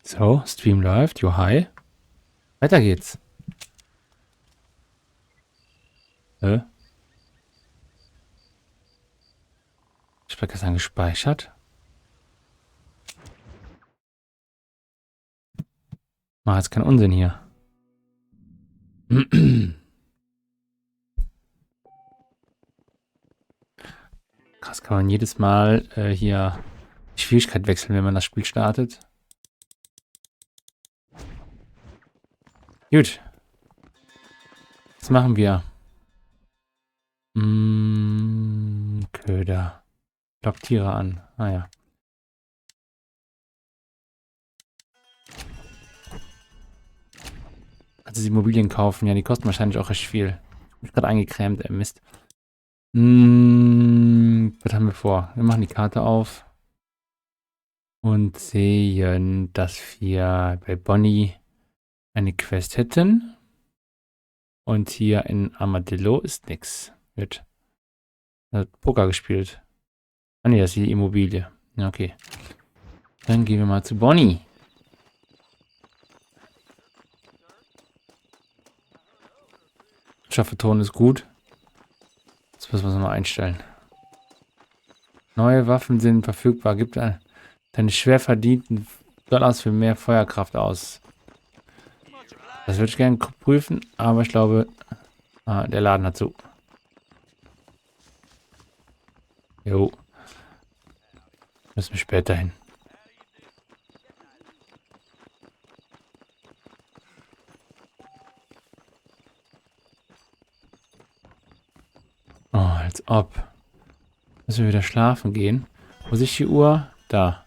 So, Stream läuft. Jo, hi. Weiter geht's. Speicher gespeichert. Mach jetzt keinen Unsinn hier. Krass, kann man jedes Mal hier die Schwierigkeit wechseln, wenn man das Spiel startet. Gut. Was machen wir? Köder. Lock Tiere an. Ah ja. Also die Immobilien kaufen. Ja, die kosten wahrscheinlich auch recht viel. Ich bin gerade eingecremt, Mist. Was haben wir vor? Wir machen die Karte auf. Und sehen, dass wir bei Bonnie eine Quest hätten. Und hier in Armadillo ist nix. Wird Poker gespielt. Ah ne, das ist die Immobilie. Ja, okay. Dann gehen wir mal zu Bonnie. Schaffe-Ton ist gut. Das müssen wir noch einstellen. Neue Waffen sind verfügbar. Gibt deine schwer verdienten Dollars für mehr Feuerkraft aus. Das würde ich gerne prüfen, aber ich glaube, der Laden hat zu. Jo. Müssen wir später hin. Oh, als ob. Müssen wir wieder schlafen gehen. Wo ist die Uhr? Da.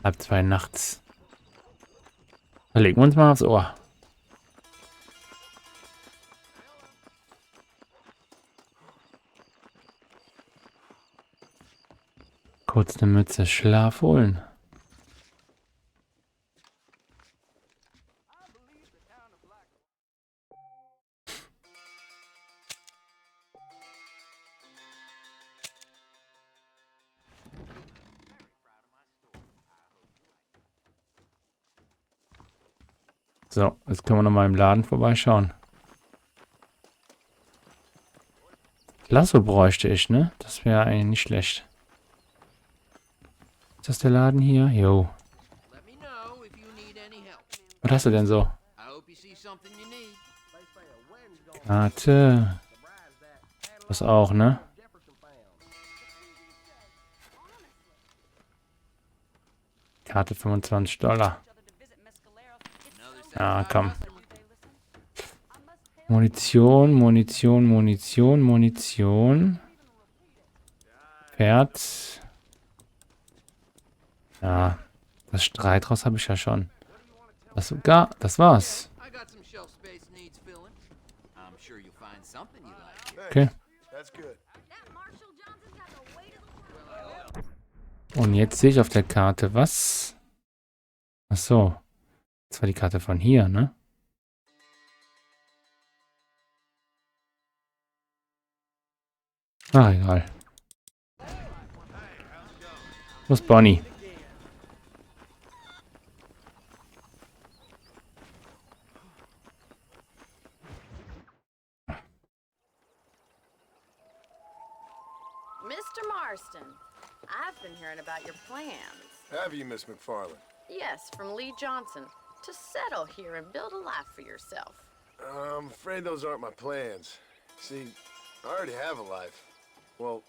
1:30 nachts. Da legen wir uns mal aufs Ohr. Kurz eine Mütze Schlaf holen. So, jetzt können wir noch mal im Laden vorbeischauen. Lasso bräuchte ich, ne? Das wäre eigentlich nicht schlecht. Ist das der Laden hier? Jo. Was hast du denn so? Karte. Das auch, ne? Karte $25. Ja, komm. Munition, Munition, Munition, Munition. Pferd. Ja, das Streithaus habe ich ja schon. Das sogar, das war's. Okay. Und jetzt sehe ich auf der Karte was? Ach so. Das war die Karte von hier, ne? Ah, egal. Wo ist Bonnie? Mr. Marston, I've been hearing about your plans. Have you, Miss McFarland? Yes, from Lee Johnson. To settle here and build a life for yourself. I'm afraid those aren't my plans. See, I already have a life. Well,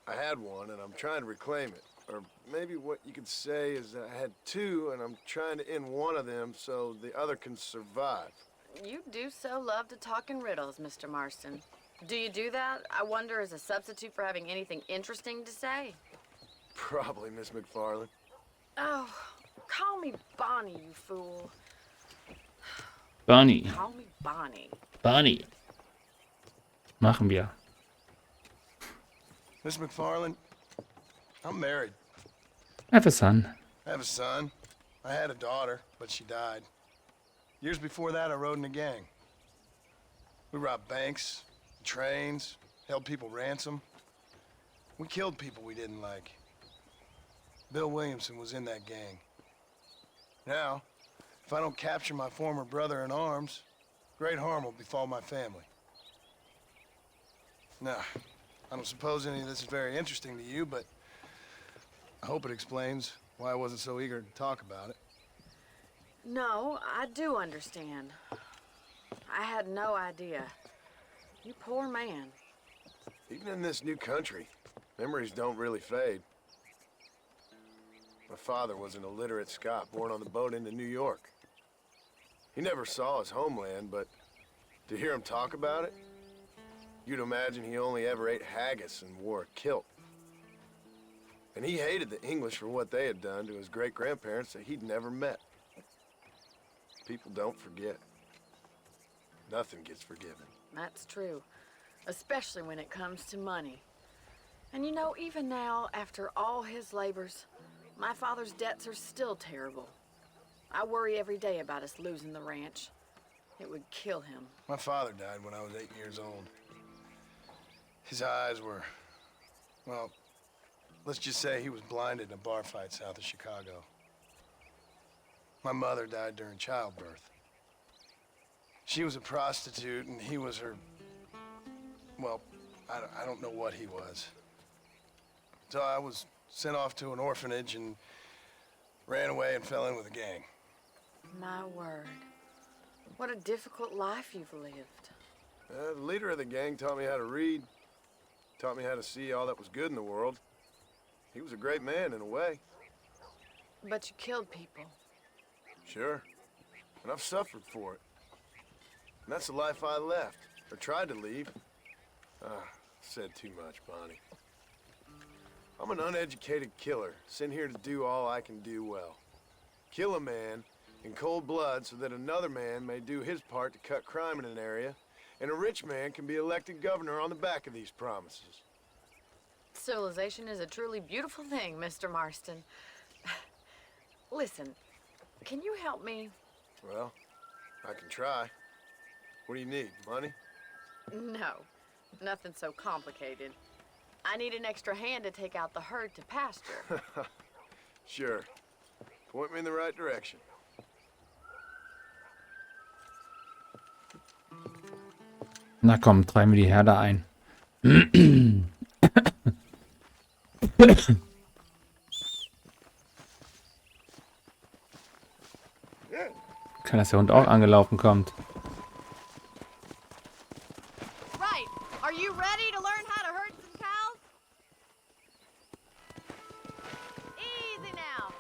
I had one, and I'm trying to reclaim it. Or maybe what you could say is that I had two, and I'm trying to end one of them so the other can survive. You do so love to talk in riddles, Mr. Marston. Do you do that, I wonder, as a substitute for having anything interesting to say? Probably, Miss McFarland. Oh, call me Bonnie, you fool. Bonnie. Call me Bonnie. Bonnie. Machen wir. Miss McFarland, I'm married. I have a son. I have a son. I had a daughter, but she died. Years before that, I rode in a gang. We robbed banks, trains, held people ransom. We killed people we didn't like. Bill Williamson was in that gang. Now, if I don't capture my former brother in arms, great harm will befall my family. Now, I don't suppose any of this is very interesting to you, but I hope it explains why I wasn't so eager to talk about it. No, I do understand. I had no idea. You poor man. Even in this new country, memories don't really fade. My father was an illiterate Scot born on the boat into New York. He never saw his homeland, but to hear him talk about it, you'd imagine he only ever ate haggis and wore a kilt. And he hated the English for what they had done to his great-grandparents that he'd never met. People don't forget. Nothing gets forgiven. That's true. Especially when it comes to money. And you know, even now, after all his labors, my father's debts are still terrible. I worry every day about us losing the ranch. It would kill him. My father died when I was 8 years old. His eyes were, well, let's just say he was blinded in a bar fight south of Chicago. My mother died during childbirth. She was a prostitute and he was her, well, I don't know what he was. So I was sent off to an orphanage and ran away and fell in with a gang. My word. What a difficult life you've lived. The leader of the gang taught me how to read, taught me how to see all that was good in the world. He was a great man in a way. But you killed people. Sure. And I've suffered for it. And that's the life I left, or tried to leave. Said too much, Bonnie. I'm an uneducated killer, sent here to do all I can do well. Kill a man in cold blood so that another man may do his part to cut crime in an area, and a rich man can be elected governor on the back of these promises. Civilization is a truly beautiful thing, Mr. Marston. Listen, can you help me? Well, I can try. What do you need, money? No, nothing so complicated. I need an extra hand to take out the herd to pasture. Sure. Point me in the right direction. Na komm, treiben wir die Herde ein. Kann, dass der Hund auch angelaufen kommt. Right. Are you ready to learn how to herd some cows? Easy now.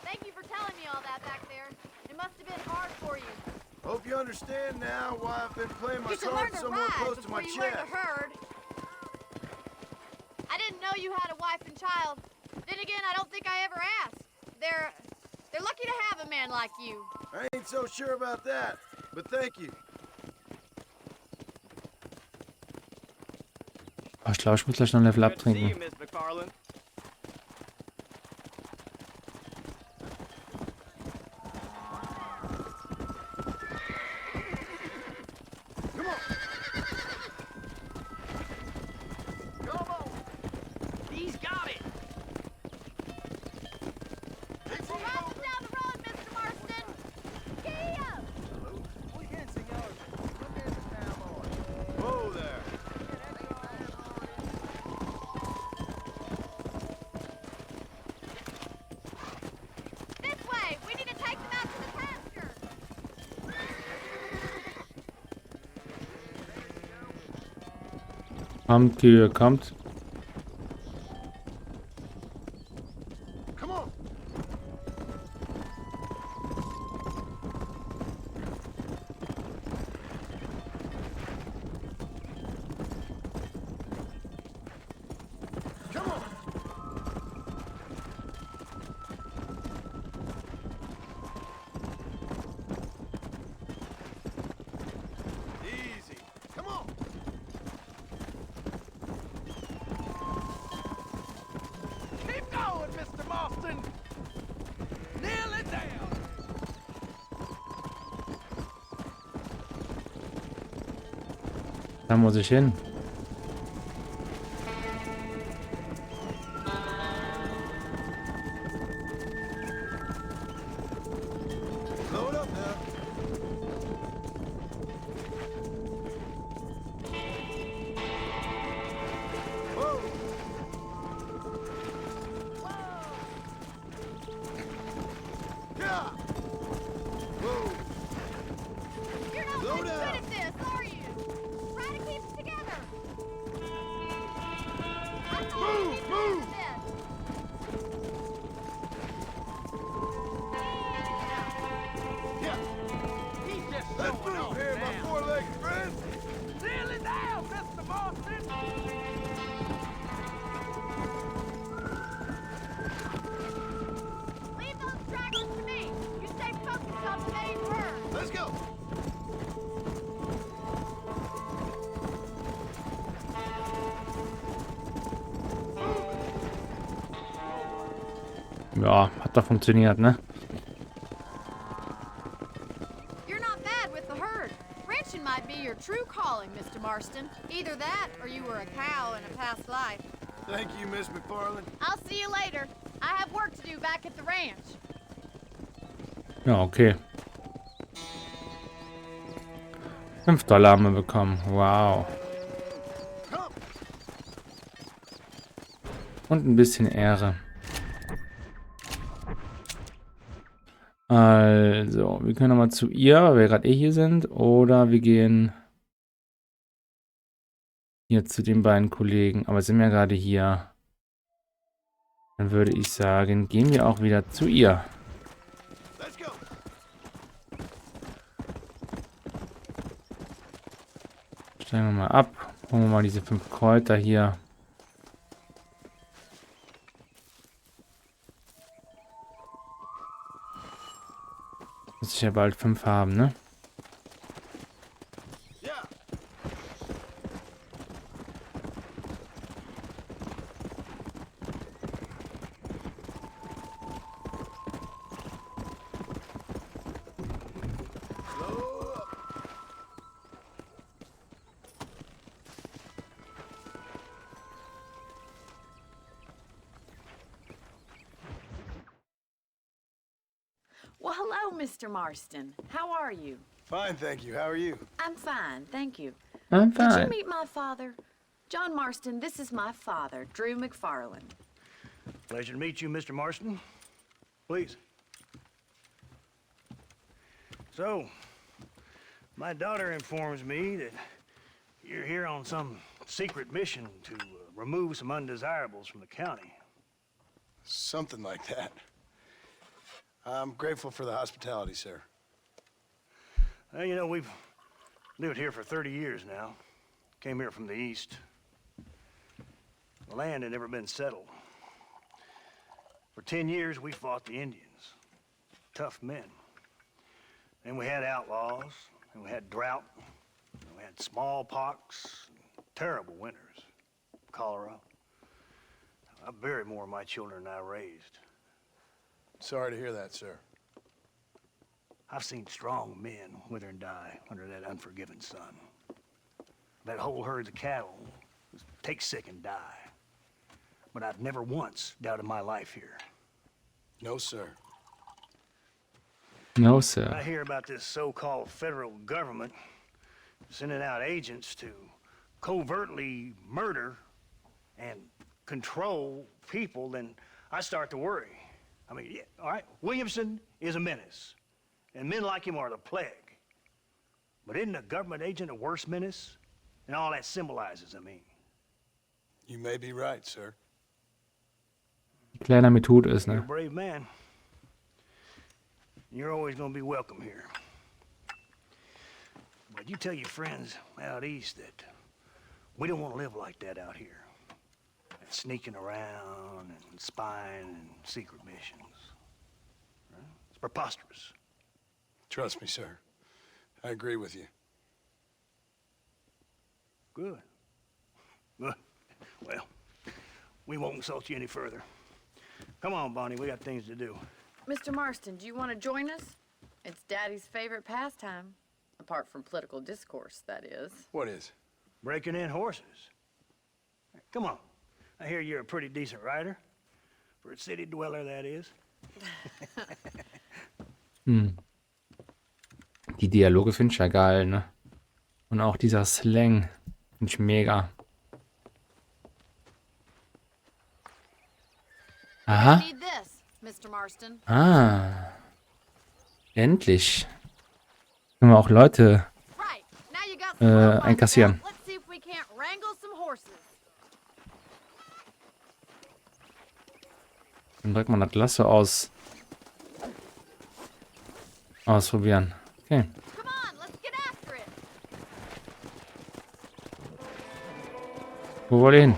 Thank you for telling me all that back there. It must have been hard for you. Hope you understand now why I've been playing my You should learn cards to somewhere ride close to before my you learn chest. to herd. I didn't know you had a wife and child. Then again, I don't think I ever asked. They're lucky to have a man like you. I ain't so sure about that, but thank you. Oh, ich glaube, ich muss gleich noch ein Level Good to see you, abtrinken. Miss McFarland. Come on. Come on. He's got it. We're riding down the road, Mr. Marston. Gee up! Whoa there. This way! We need to take them out to the pasture! Kommt, Kühe, kommt. Come on. Come on. Easy. Come on. Keep going, Mr. Marston. Nail it down. Da muss ich hin. Move! Move! Yeah, He's just let's showing move off here, my now. four-legged friend. Nearly down, Mr. Marston. Leave those stragglers to me. You stay focused on the main herd. Let's go. Ja, hat doch funktioniert, ne? You're not bad with the herd. Ranching might be your true calling, Mr. Marston. Either that, or you were a cow in a past life. Thank you, Miss McFarland. I'll see you later. I have work to do back at the ranch. Ja, okay. $5 haben wir bekommen. Wow. Come. Und ein bisschen Ehre. Also, wir können nochmal zu ihr, weil wir gerade hier sind. Oder wir gehen hier zu den beiden Kollegen. Aber sind wir gerade hier. Dann würde ich sagen, gehen wir auch wieder zu ihr. Let's go. Steigen wir mal ab. Holen wir mal diese 5 Kräuter hier. Muss ich ja bald 5 haben, ne? Yeah. Slow up. Well, hello, Mr. Marston. How are you? Fine, thank you. How are you? I'm fine, thank you. I'm Did you fine. meet my father? John Marston, this is my father, Drew McFarland. Pleasure to meet you, Mr. Marston. Please. So, my daughter informs me that you're here on some secret mission to remove some undesirables from the county. Something like that. I'm grateful for the hospitality, sir. Well, you know, we've lived here for 30 years now. Came here from the east. The land had never been settled. For 10 years, we fought the Indians. Tough men. Then we had outlaws, and we had drought, and we had smallpox, terrible winters, cholera. I buried more of my children than I raised. Sorry to hear that, sir. I've seen strong men wither and die under that unforgiving sun. That whole herds of cattle take sick and die. But I've never once doubted my life here. No, sir. No, I sir. hear about this so-called federal government sending out agents to covertly murder and control people, then I start to worry. I mean, yeah, all right, Williamson is a menace, and men like him are the plague. But isn't a government agent a worse menace? And all that symbolizes, I mean. You may be right, sir. Kleiner mit Hut ist, You're a ne? brave man. You're always gonna be welcome here. But you tell your friends out east that we don't want to live like that out here. Sneaking around and spying and secret missions. Right? It's preposterous. Trust me, sir. I agree with you. Good. Good. Well, we won't insult you any further. Come on, Bonnie, we got things to do. Mr. Marston, do you want to join us? It's Daddy's favorite pastime. Apart from political discourse, that is. What is? Breaking in horses. Come on. I hear you're a pretty decent rider. For a city dweller, that is. Die Dialoge finde ich ja geil, ne? Und auch dieser Slang finde ich mega. Aha. Need this, Mr. Marston. Ah. Endlich. Können wir auch Leute Right. Now you got some rope on the einkassieren. belt. Let's see if we can't wrangle some horses. Dann direkt mal das Lasso ausprobieren. Okay. Come on, let's get after it. Wo wollt ihr hin?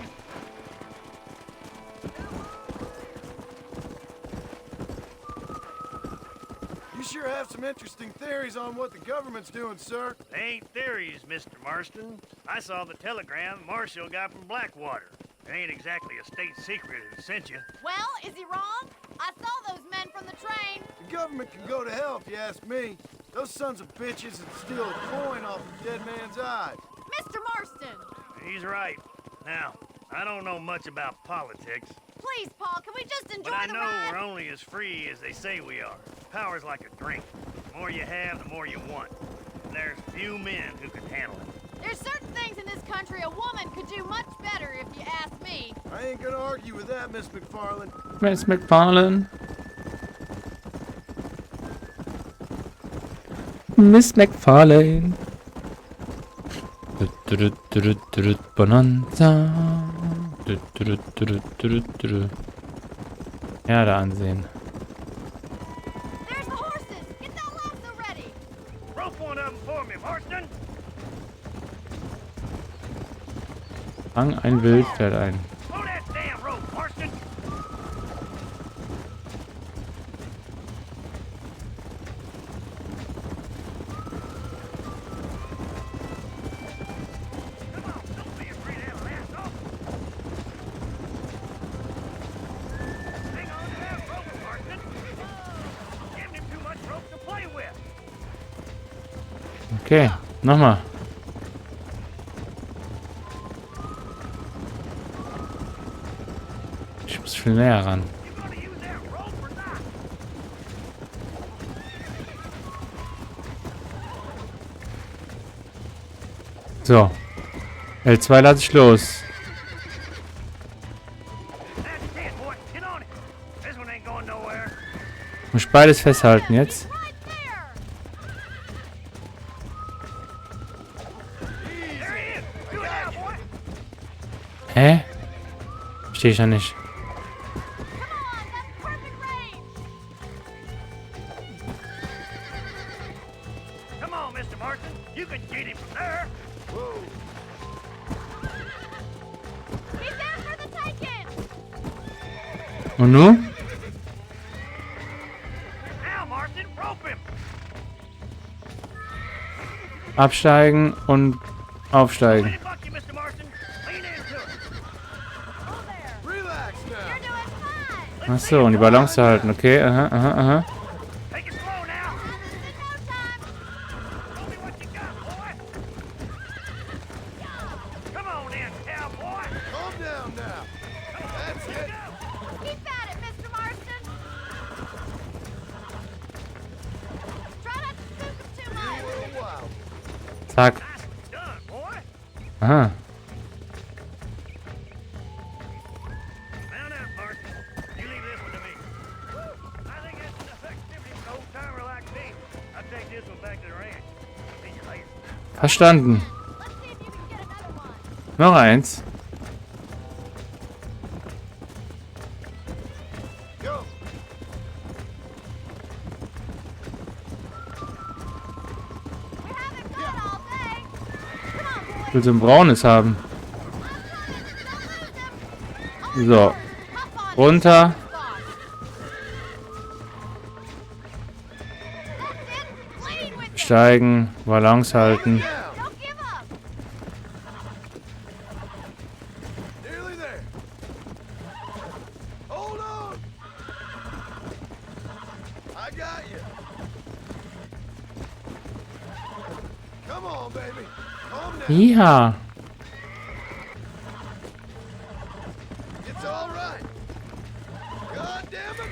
You sure have some interesting theories on what the government's doing, sir. They ain't theories, Mr. Marston. I saw the telegram Marshall got from Blackwater. It ain't exactly a state secret who sent you. Well, is he wrong? I saw those men from the train. The government can go to hell if you ask me. Those sons of bitches would steal a coin off a dead man's eye. Mr. Marston! He's right. Now, I don't know much about politics, Please, Paul, can we just enjoy but I the know ride? we're only as free as they say we are. Power's like a drink. The more you have, the more you want. And there's few men who can handle it. There's certain things in this country a woman could do much better if you ask me. I ain't gonna argue with that, Miss McFarland. Miss McFarlane. Miss McFarlane. Bonanza. Erde ansehen. There's the horses. Get that lasso ready. Rope one of them for me, Marston. Fang ein Wildpferd ein. Throw that damn rope, Marston. Come on, don't be afraid of that lasso. Hang on to that rope, Marston. Giving him too much rope to play with. Okay, nochmal. Ich muss viel näher ran. You gonna use that rope or not? So. L2 lasse ich los. That's it, boy. Get on it. This one ain't going nowhere. Muss ich beides festhalten jetzt? Right there. There he is. Do it now, boy. Hä? Verstehe ich ja nicht. Come on, that's perfect range. Come on, Mr. Marston. You can get him from there. Whoa. He's there for the taking. Und nun? Now, Marston, rope him. Absteigen und aufsteigen. Let him buck you, Mr. Marston. Lean into it. Oh, there. Relax now. You're doing fine. Ach so, und die Balance halten. Okay, aha, aha, aha. Take it slow now. In no time. Show me what you got, boy. Come on in, cowboy. Calm down now. That's Here it. you go. Keep at it, Mr. Marston. Try not to spook him too Be a much. little wild. Zack. Nicely done, boy. Aha. Mount out, Marston. You leave this one to me. I think that's enough activity for an old-timer like me. I'll take this one back to the ranch. See you later. Verstanden. Let's see if you can get another one. Noch eins. Go. We haven't got all day. Come on, boys. Ich will so ein braunes haben. So. Runter. Steigen. Balance halten. Down. Don't give up. Nearly there. Hold on. I got you. Come on, baby. Calm down. Ja. It's all right. God damn it.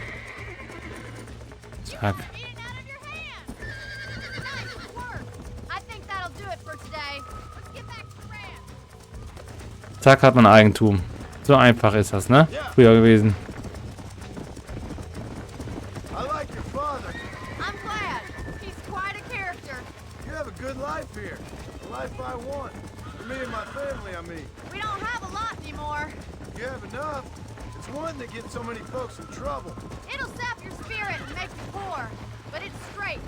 Zack. Eat it out of your hand. Nice work. I think that'll do it for today. Let's get back to the ranch. Zack, hat man Eigentum. So einfach ist das, ne? Früher gewesen. I like your father. I'm glad. He's quite a character. You have a good life here. The life I want. For me and my family, I mean. We don't have a lot anymore. You have enough. It's wanting to get so many folks in trouble? It'll sap your spirit and make you poor. But it's straight,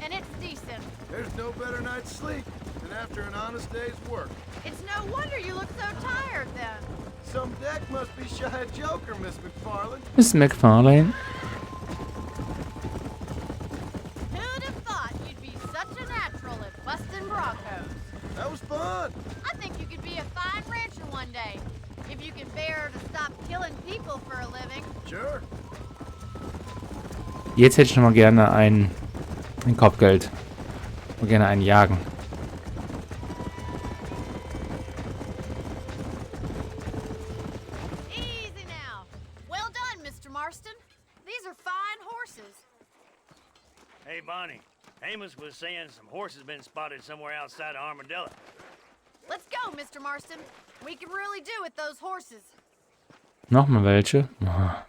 and it's decent. There's no better night's sleep than after an honest day's work. It's no wonder you look so tired then. Some deck must be shy of Joker, Miss McFarland. Miss McFarlane. Who'd have thought you'd be such a natural at busting Broncos? That was fun. I think you could be a fine rancher one day. If you can bear to stop killing people for a living. Sure. Jetzt hätte ich noch mal gerne ein Kopfgeld. Und gerne einen jagen. Easy now. Well done, Mr. Marston. These are fine horses. Hey, Bonnie. Amos was saying some horses been spotted somewhere outside of Armadillo. Let's go, Mr. Marston. We can really do with those horses. Nochmal welche. Ah.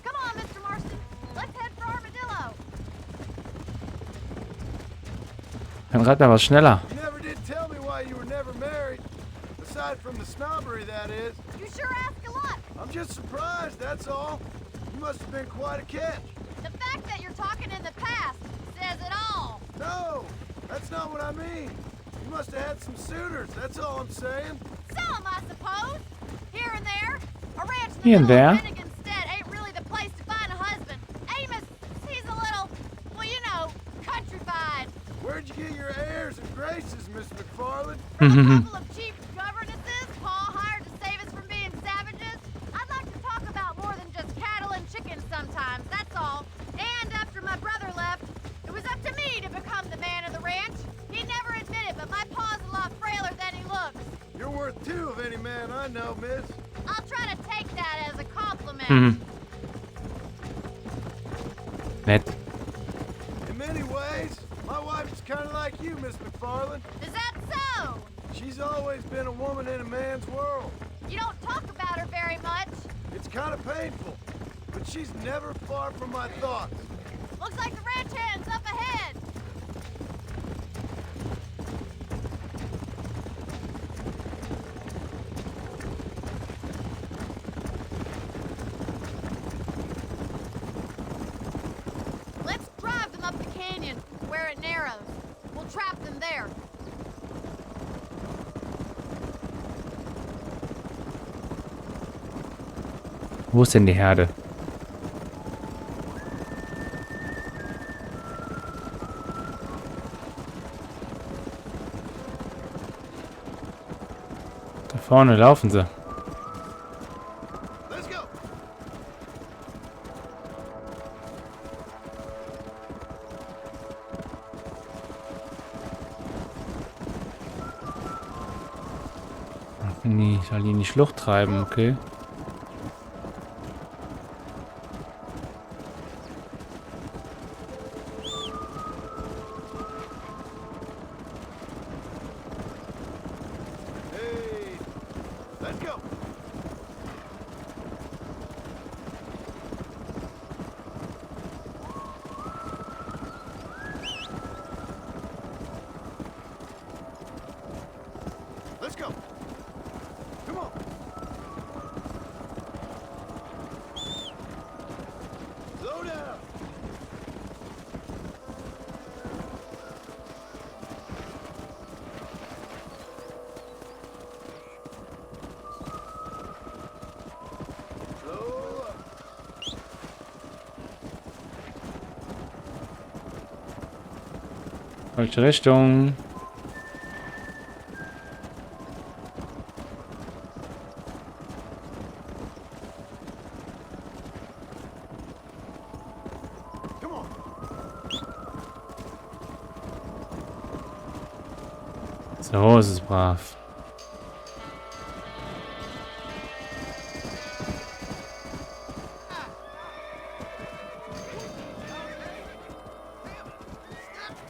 Come on, Mr. Marston. Let's head for Armadillo. Dann reitet er was schneller. You never did tell me why you were never married. Aside from the snobbery, that is. You sure ask a lot. I'm just surprised, that's all. You must have been quite a catch. The fact that you're talking in the past says it all. No, that's not what I mean. You must have had some suitors, that's all I'm saying. Some, I suppose. Here and there. A ranch in the Here and middle there. of Finnegan's Stead ain't really the place to find a husband. Amos, he's a little, well, you know, countrified. Where'd you get your airs and graces, Miss McFarland? From a couple of cheap governesses Paul hired to save us from being savages. I'd like to talk about more than just cattle and chickens sometimes, that's all. And after my brother left, it was up to me to become the man of the ranch. He never admitted, but my pa's a lot frailer than he looks. You're worth two of any man I know, miss. I'll try to take that as a compliment. Mhm. Nett. In many ways, my wife's kind of like you, Miss McFarland. Is that so? She's always been a woman in a man's world. You don't talk about her very much. It's kind of painful, but she's never far from my thoughts. Looks like the ranch hand's up ahead. Let's drive them up the canyon where it narrows. We'll trap them there. Wo ist denn die Herde? Da vorne laufen sie. Let's go. Nee, ich soll die in die Schlucht treiben, okay. Hey, let's go. Let's go. Come on. Slow down. Slow up. Falsche Richtung. Come on. So ist es brav.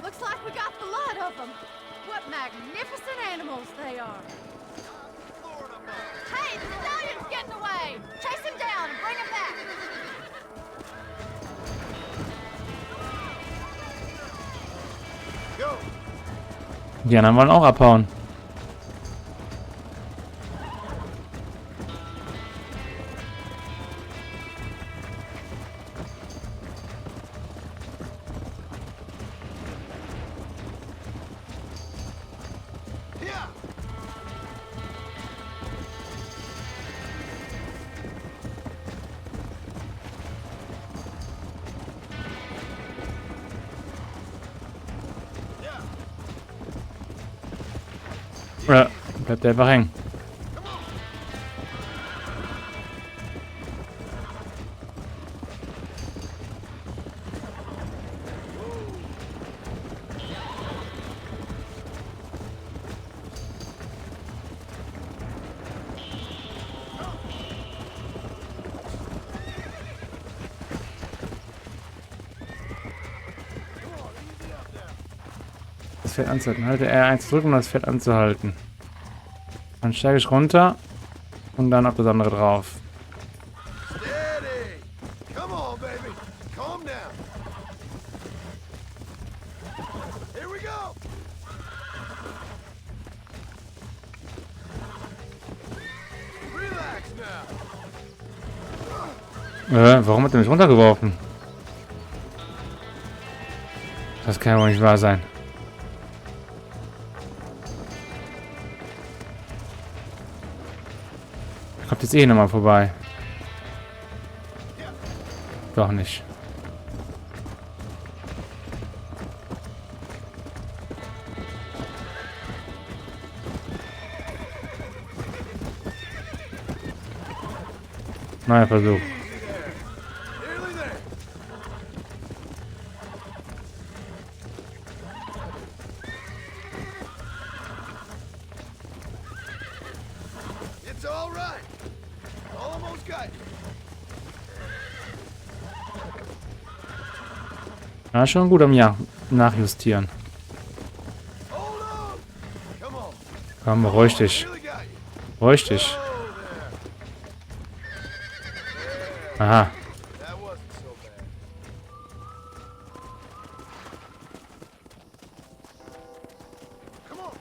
Looks like we got the lot of them. What magnificent animals they are. Hey, the stallion's getting away. Chase him down and bring him back. Go. Die anderen wollen auch abhauen. Ja, bleibt einfach hängen. Das Pferd anzuhalten. Halte R1 drücken, um das Pferd anzuhalten. Dann steige ich runter und dann auf das andere drauf. Steady! Come on, baby! Calm down! Here we go! Relax now! Warum hat er mich runtergeworfen? Das kann ja wohl nicht wahr sein. Er kommt jetzt eh nochmal vorbei. Doch nicht. Neuer Versuch. Nearly there! It's all right! Almost got you! Ja, schon gut am Nachjustieren. Hold on! Come on! Komm, beruhig dich. Nearly got you! Beruhig dich. Oh, there! Aha. That wasn't so bad. Come on!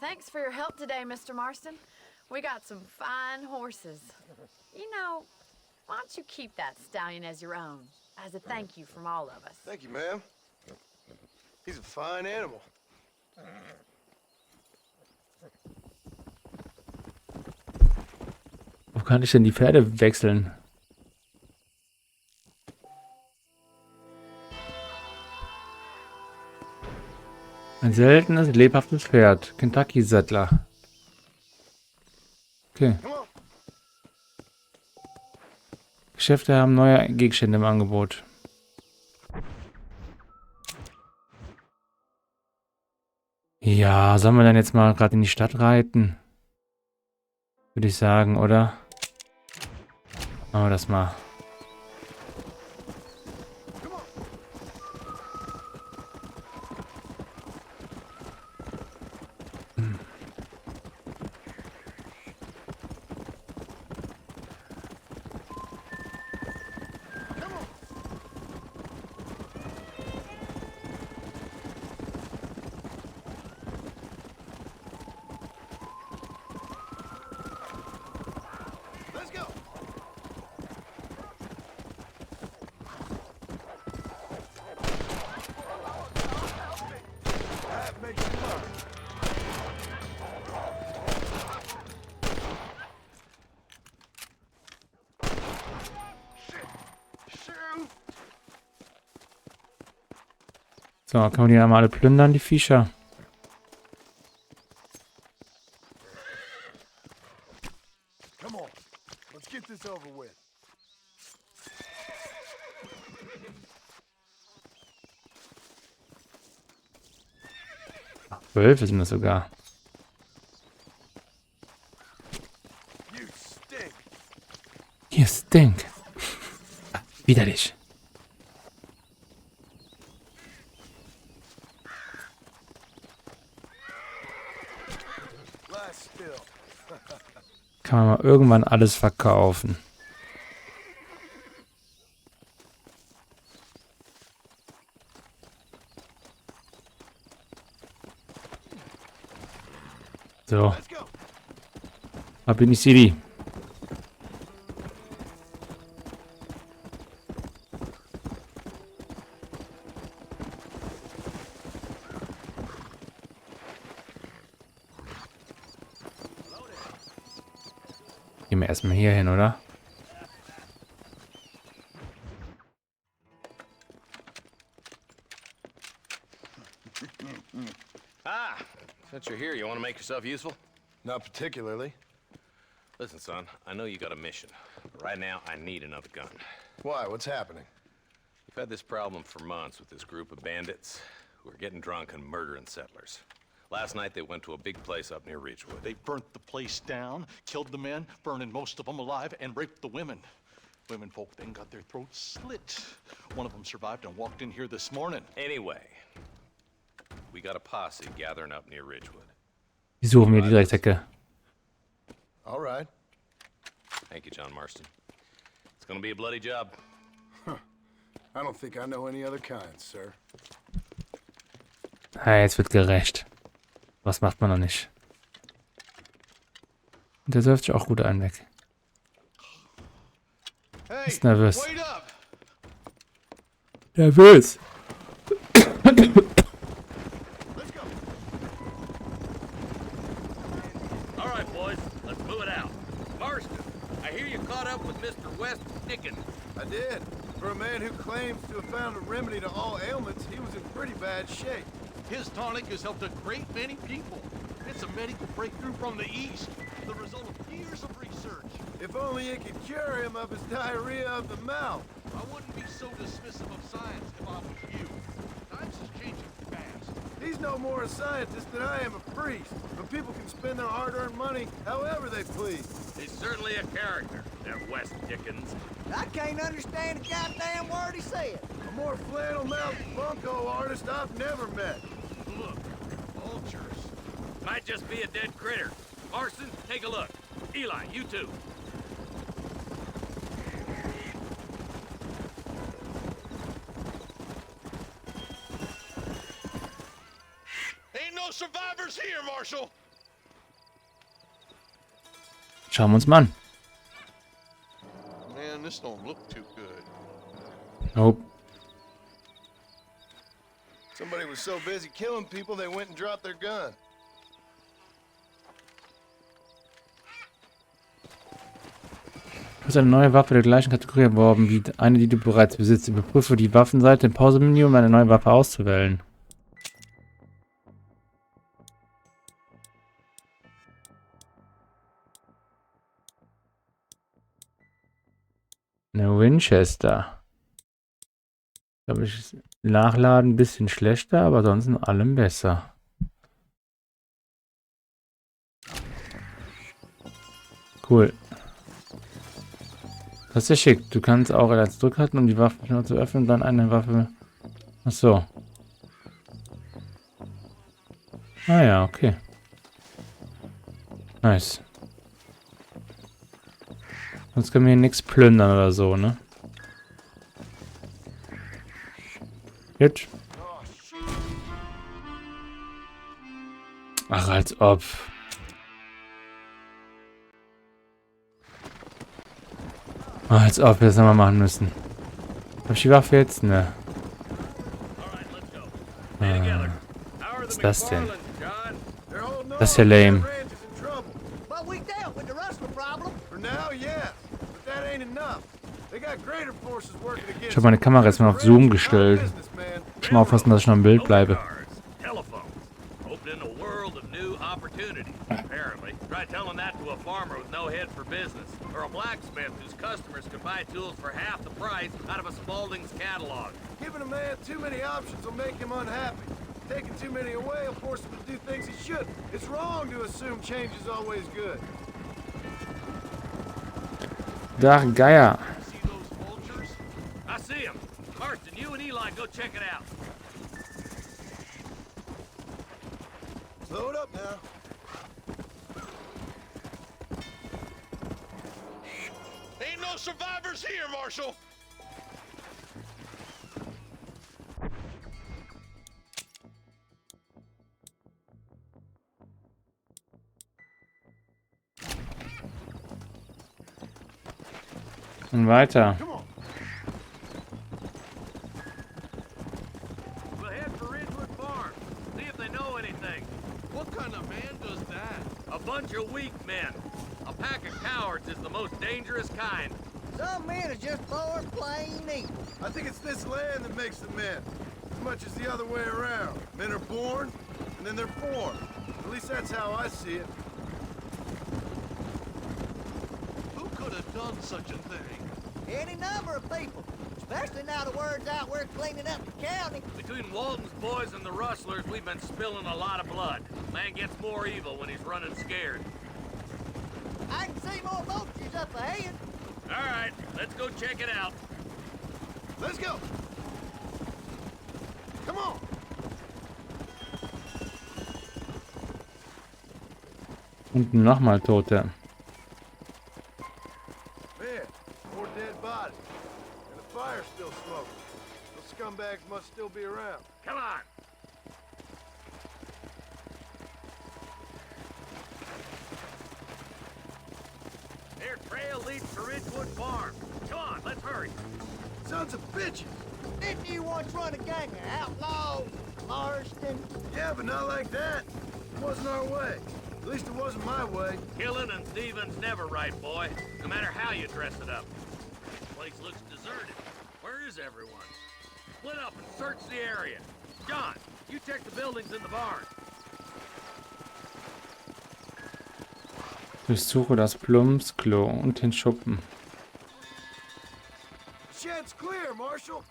Thanks for your help today, Mr. Marston. We got some fine horses. You know, why don't you keep that stallion as your own, as a thank you from all of us? Thank you, ma'am. He's a fine animal. Wo kann ich denn die Pferde wechseln? Ein seltenes, lebhaftes Pferd. Kentucky-Sattler. Okay. Come on! Geschäfte haben neue Gegenstände im Angebot. Ja, sollen wir dann jetzt mal gerade in die Stadt reiten? Würde ich sagen, oder? Machen wir das mal. Let's go! That makes you love. Shoot! So, kann man die einmal alle plündern, die Viecher? Come on, let's get this over with. Ach, 12 sind das sogar. You stink. Hier, Stink. Widerlich. Last still. Kann man mal irgendwann alles verkaufen. So, Let's go. ab in die City. Gehen wir erstmal hier hin, oder? Ah, since you're here, you want to make yourself useful? Not particularly. Listen, son, I know you got a mission. But right now, I need another gun. Why? What's happening? We've had this problem for months with this group of bandits who are getting drunk and murdering settlers. Last night, they went to a big place up near Ridgewood. They burnt the place down, killed the men, burning most of them alive, and raped the women. Women folk then got their throats slit. One of them survived and walked in here this morning. Anyway, we got a posse gathering up near Ridgewood. Die suchen wir die Drecksäcke. All right. Thank you, John Marston. It's gonna be a bloody job. I don't think I know any other kind, sir. Ah, jetzt wird gerecht. Was macht man noch nicht? Und der säuft sich auch gut einen weg. Hey, Ist nervös. wait up! Nervös. All right, boys, let's move it out. Marston, I hear you caught up with Mr. West Dickens. I did. For a man who claims to have found a remedy to all ailments, he was in pretty bad shape. His tonic has helped a great many people. It's a medical breakthrough from the East, the result of years of research. If only it could cure him of his diarrhea of the mouth. I wouldn't be so dismissive of science if I was you. Times is changing fast. He's no more a scientist than I am a priest. But people can spend their hard-earned money however they please. He's certainly a character, that West Dickens. I can't understand a goddamn word he said. A more flannel-mouthed bunko artist I've never met. Look, vultures. Might just be a dead critter. Marston, take a look. Eli, you too. Ain't no survivors here, Marshal. Schauen wir uns mal an. Man, this don't look too good. Nope. Somebody was so busy killing people, they went and dropped their gun. Du hast eine neue Waffe der gleichen Kategorie erworben wie eine, die du bereits besitzt. Überprüfe die Waffenseite im Pausemenü, um eine neue Waffe auszuwählen. Eine Winchester. Glaube ich, ist Nachladen ein bisschen schlechter, aber sonst in allem besser. Cool. Das ist ja schick. Du kannst auch als Drück halten, um die Waffe zu öffnen und dann eine Waffe. Achso. Ah ja, okay. Nice. Sonst können wir hier nichts plündern oder so, ne? Jetzt. Ach, als ob. Als ob wir das nochmal machen müssen. Hab ich die Waffe jetzt? Ne. Was ist das denn? Das ist ja lame. But we dealt with the rustler problem. For now, yes. But that ain't enough. They got greater forces working against. Ich habe meine Kamera jetzt mal auf Zoom gestellt. Ich muss mal aufpassen, dass ich noch im Bild bleibe. Opening a world of new opportunities, apparently. Try telling that to a farmer with no head for business, or a blacksmith whose customers can buy tools for half the price out of a Spaulding's catalog. Giving a man too many options will make him unhappy. Taking too many away will force him to do things he shouldn't. It's wrong to assume change is always good. Da, Geier. See those vultures? I see him. Marston, you and Eli go check it out. Slow it up now. Ain't no survivors here, Marshal. Und weiter. We'll head for Ridgewood Farm. See if they know anything. What kind of man does that? A bunch of weak men. A pack of cowards is the most dangerous kind. Some men are just born plain evil. I think it's this land that makes the men. much as the other way around. Men are born, and then they're formed. At least that's how I see it. Who could have done such a thing? Any number of people. Especially now the word's out we're cleaning up the county. Between Walton's boys and the rustlers, we've been spilling a lot of blood. Man gets more evil when he's running scared. I can see more vultures up ahead. All right, let's go check it out. Let's go! Come on! Und nochmal Tote. Man, more dead bodies. And the fire's still smoking. Those scumbags must still be around. Come on. Their trail leads to Ridgewood Farm. Come on, let's hurry. Sons of bitches! Didn't you once run a gang of outlaws? Marston? Yeah, but not like that. It wasn't our way. At least it wasn't my way. Killing and thieving's never right, boy. No matter how you dress it up. This place looks deserted. Where is everyone? Split up and search the area. John, you check the buildings in the barn. Durchsuche das Plumpsklo und den Schuppen. Shed's clear, Marshal.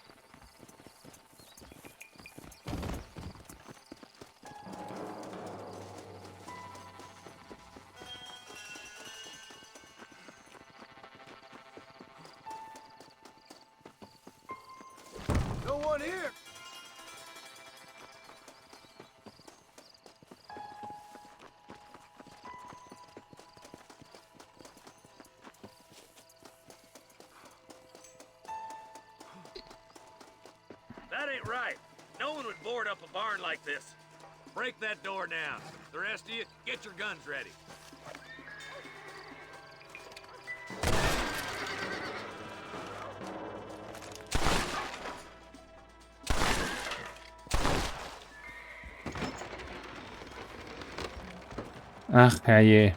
No one here. That ain't right. No one would board up a barn like this. Break that door down. The rest of you, get your guns ready. Ach, herrje.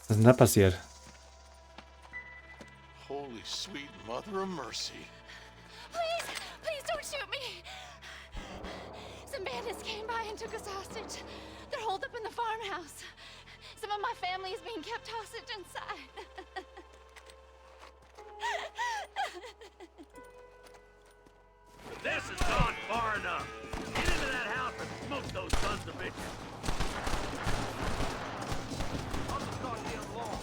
Was ist denn da passiert? Holy sweet mother of mercy. Please, please don't shoot me. Some bandits came by and took us hostage. They're holed up in the farmhouse. Some of my family is being kept hostage inside. This has gone far enough. Get into that house and smoke those sons of bitches. I'll just talk to you along.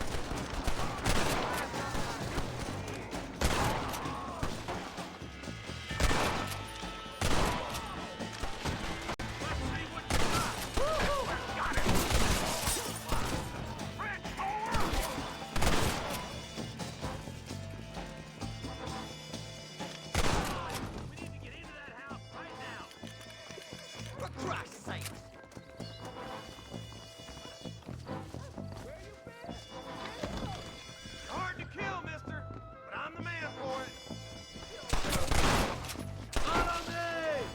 Let's see what you got. Got it. French over. We need to get into that house right now. For Christ's sake. Hard to kill, mister, but I'm the man for it. Follow me!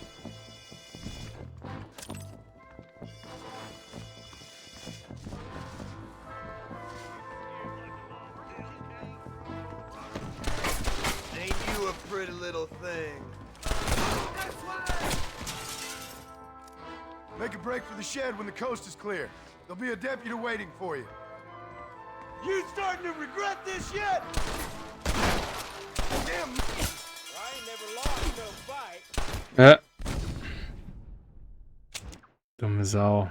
Ain't you a pretty little thing? Make a break for the shed when the coast is clear. There'll be a deputy waiting for you. You starting to regret this yet? Damn. I ain't never lost no fight. Dumme Sau.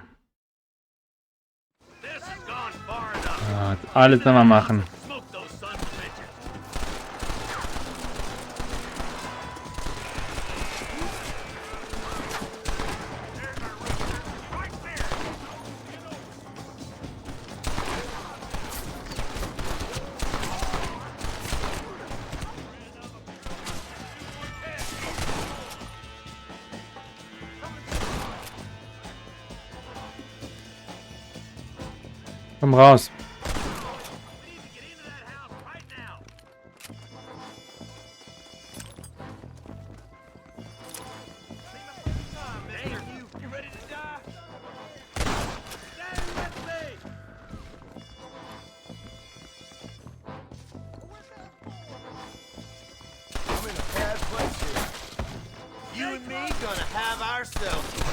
This has gone far enough. Ja, alles nochmal machen. Smoke those sons of bitches. There's our rooster. Right there. Get over. Komm raus. We need to get into that house right now. Hey, you ready to die? Stand with me! I'm in a bad place and me gonna have ourselves.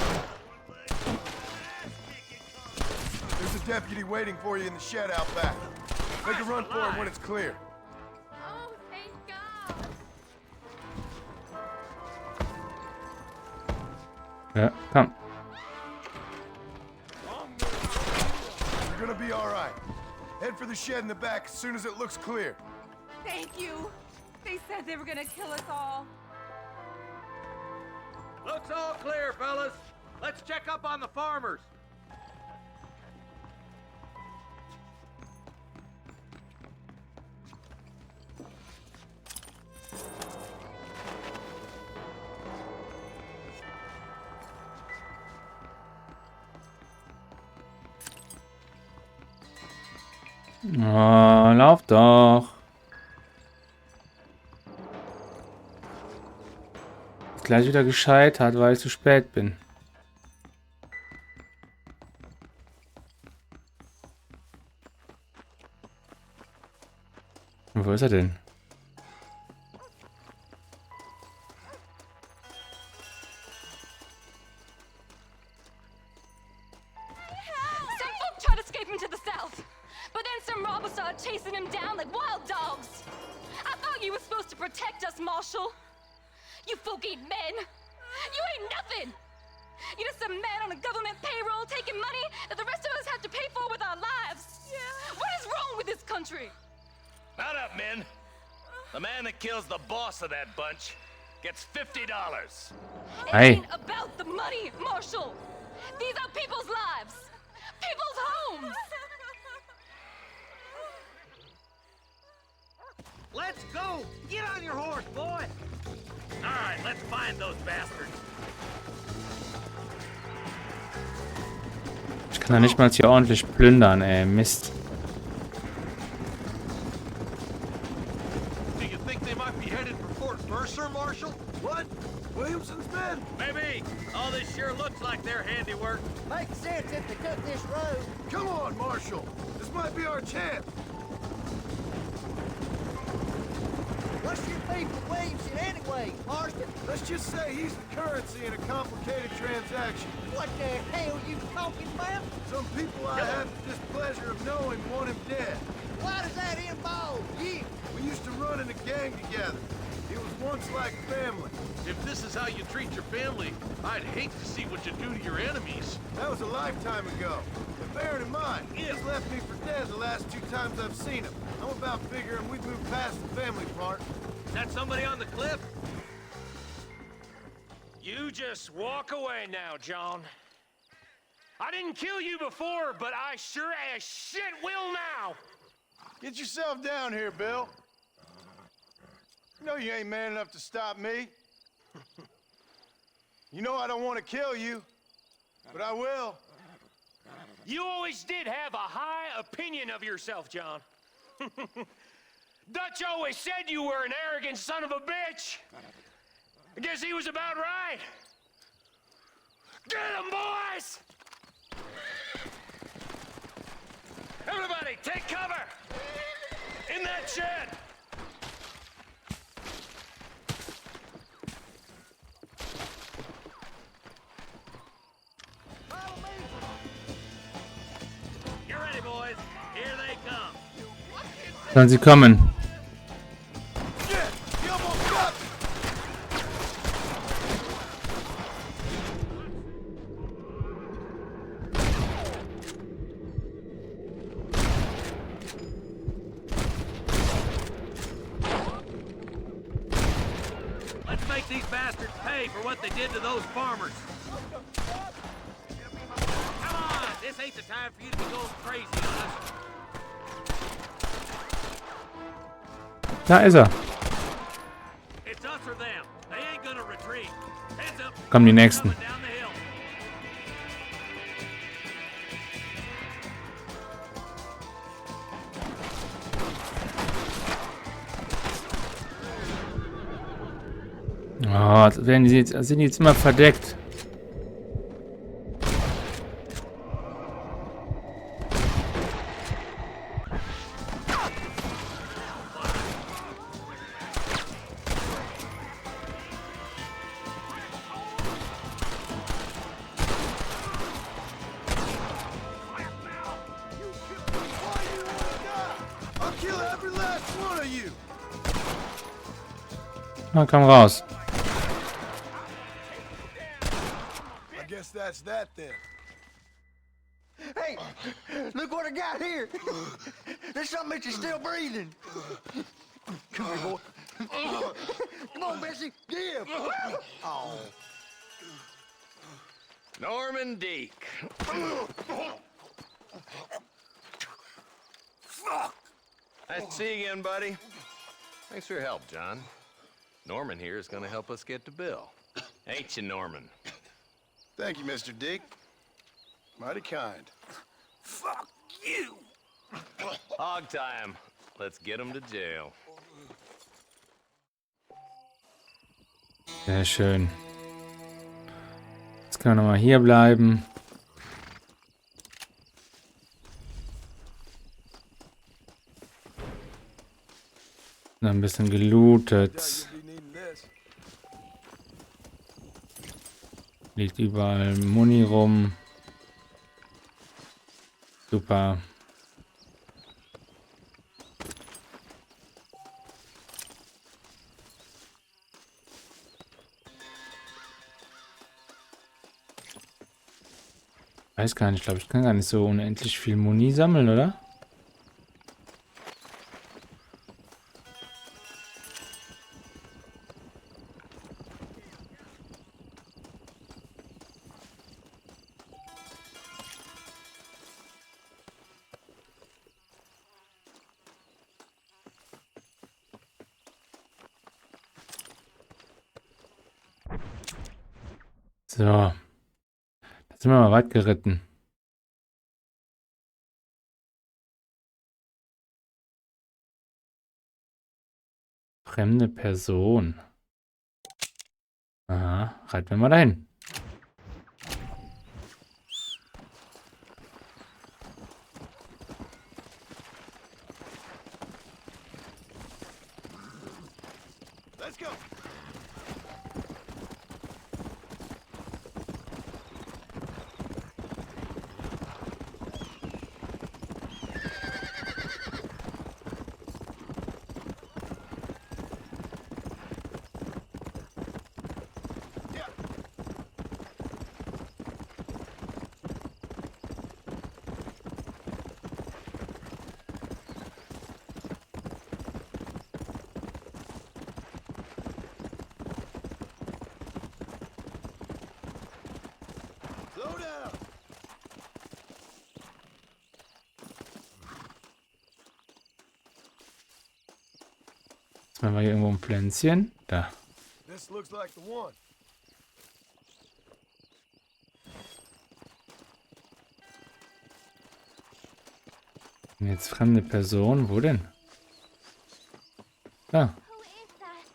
There's a deputy waiting for you in the shed out back. Make a run for it when it's clear. Oh, thank God. Ja, komm. You're gonna be all right. Head for the shed in the back as soon as it looks clear. Thank you. They said they were gonna kill us all. Looks all clear, fellas. Let's check up on the farmers. Oh, lauf doch. Ist gleich wieder gescheitert, weil ich zu spät bin. Und wo ist er denn? Some folk tried escaping to the south, but then some robbers started chasing him down like wild dogs. I thought you were supposed to protect us, Marshal. You folk ain't men. You ain't nothing. You're just a man on a government payroll taking money that the rest of us have to pay for with our lives. Yeah. What is wrong with this country? Mount up, men. The man that kills the boss of that bunch gets $50. It Hey. ain't about the money, Marshal. These are people's lives, people's homes. Let's go! Get on your horse, boy! All right, let's find those bastards. Ich kann ja nicht mal hier ordentlich plündern, ey. Mist. Do you think they might be headed for Fort Mercer, Marshal? What? Williamson's men? Maybe. All this sure looks like their handiwork. Makes sense if they took this road. Come on, Marshal. This might be our chance. What's your beef with Williamson anyway, Marston? Let's just say he's the currency in a complicated transaction. What the hell you talking about? Some people I have the displeasure of knowing want him dead. Why does that involve you? We used to run in a gang together. It was once like family. If this is how you treat your family, I'd hate to see what you do to your enemies. That was a lifetime ago. And bearing in mind, he's left me for dead the last 2 times I've seen him. I'm about figuring we've moved past the family part. Is that somebody on the cliff? You just walk away now, John. I didn't kill you before, but I sure as shit will now. Get yourself down here, Bill. You know you ain't man enough to stop me. You know I don't want to kill you, but I will. You always did have a high opinion of yourself, John. Dutch always said you were an arrogant son of a bitch. I guess he was about right. Get him, boys! Everybody, take cover! In that shed! Get ready, boys. Here they come. Sollen sie kommen? Shit! He almost got me! Let's make these bastards pay for what they did to those farmers. Come on! This ain't the time for you to be going crazy on us. Da ist er. It's us or them. They ain't gonna retreat. Heads up. Kommen die Nächsten. Coming down the hill. Oh, sind die jetzt immer verdeckt. Na, komm raus. I guess that's that then. Hey, look what I got here. There's something that you're still breathing. Come here, boy. Come on, Bessie. Give. Oh. Norman Deek. Nice to see you again, buddy. Thanks for your help, John. Norman here is gonna help us get to Bill. Ain't you, Norman? Thank you, Mr. Dick. Mighty kind. Fuck you! Hog time. Let's get him to jail. Sehr schön. Jetzt können wir nochmal hier bleiben. Noch ein bisschen Yeah, gelootet. you'll be needing this. Liegt überall Muni rum. Super. Weiß gar nicht, ich glaube, ich kann gar nicht so unendlich viel Muni sammeln, oder? So. Da sind wir mal weit geritten. Fremde Person. Aha, reiten wir mal dahin. Let's go. Slow down. Jetzt machen wir hier irgendwo ein Pflänzchen. Da. This looks like the one. Und jetzt fremde Person. Wo denn? Da. Who is that?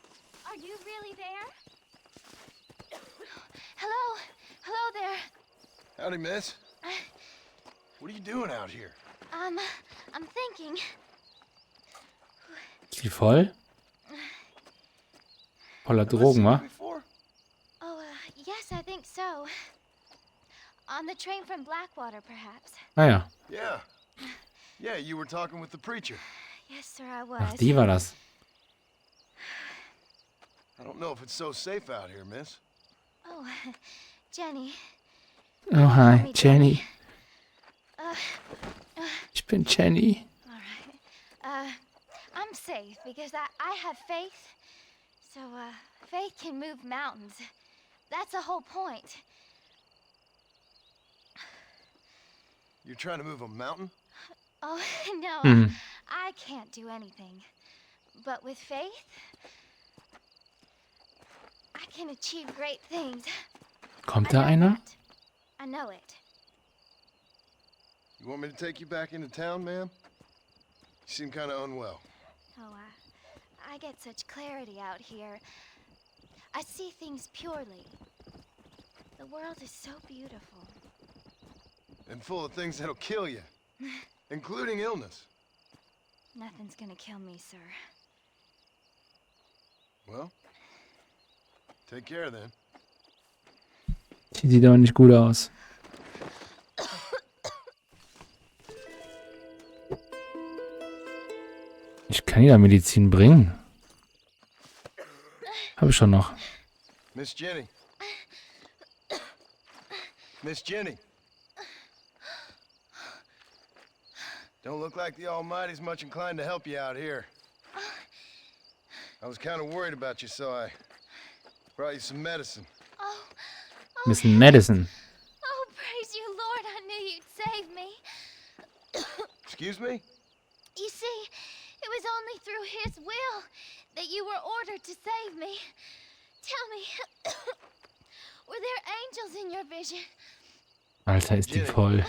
Are you really there? Hello? Hello there. Howdy, miss. What are you doing out here? I'm thinking. Ist die voll? Voller Have I Drogen, seen wa? you before? Oh, yes, I think so. On the train from Blackwater, perhaps. Naja. Yeah. Yeah, you were talking with the preacher. Yes, sir, I was. Ach, die war das. I don't know if it's so safe out here, miss. Oh, Jenny. Oh, hi, Jenny. Uh, Ich bin Jenny. all right. I'm safe because I have faith. So, faith can move mountains. That's the whole point. You're trying to move a mountain? Oh, no, Mhm. I can't do anything. But with faith, I can achieve great things. Kommt I da know einer? that. I know it. You want me to take you back into town, ma'am? You seem kind of unwell. Oh, I get such clarity out here. I see things purely. The world is so beautiful. And full of things that'll kill you. Including illness. Nothing's gonna kill me, sir. Well, take care then. Die sieht aber nicht gut aus. Ich kann ja Medizin bringen. Habe ich schon noch. Miss Jenny. Miss Jenny. Don't look like the Almighty's much inclined to help you out here. I was kind of worried about you, so I brought you some medicine. Bisschen Medicine. Oh, praise you, Lord. I knew you'd save me. Excuse me? You see, it was only through his will that you were ordered to save me. Tell me, were there angels in your vision? Alter, ist die voll.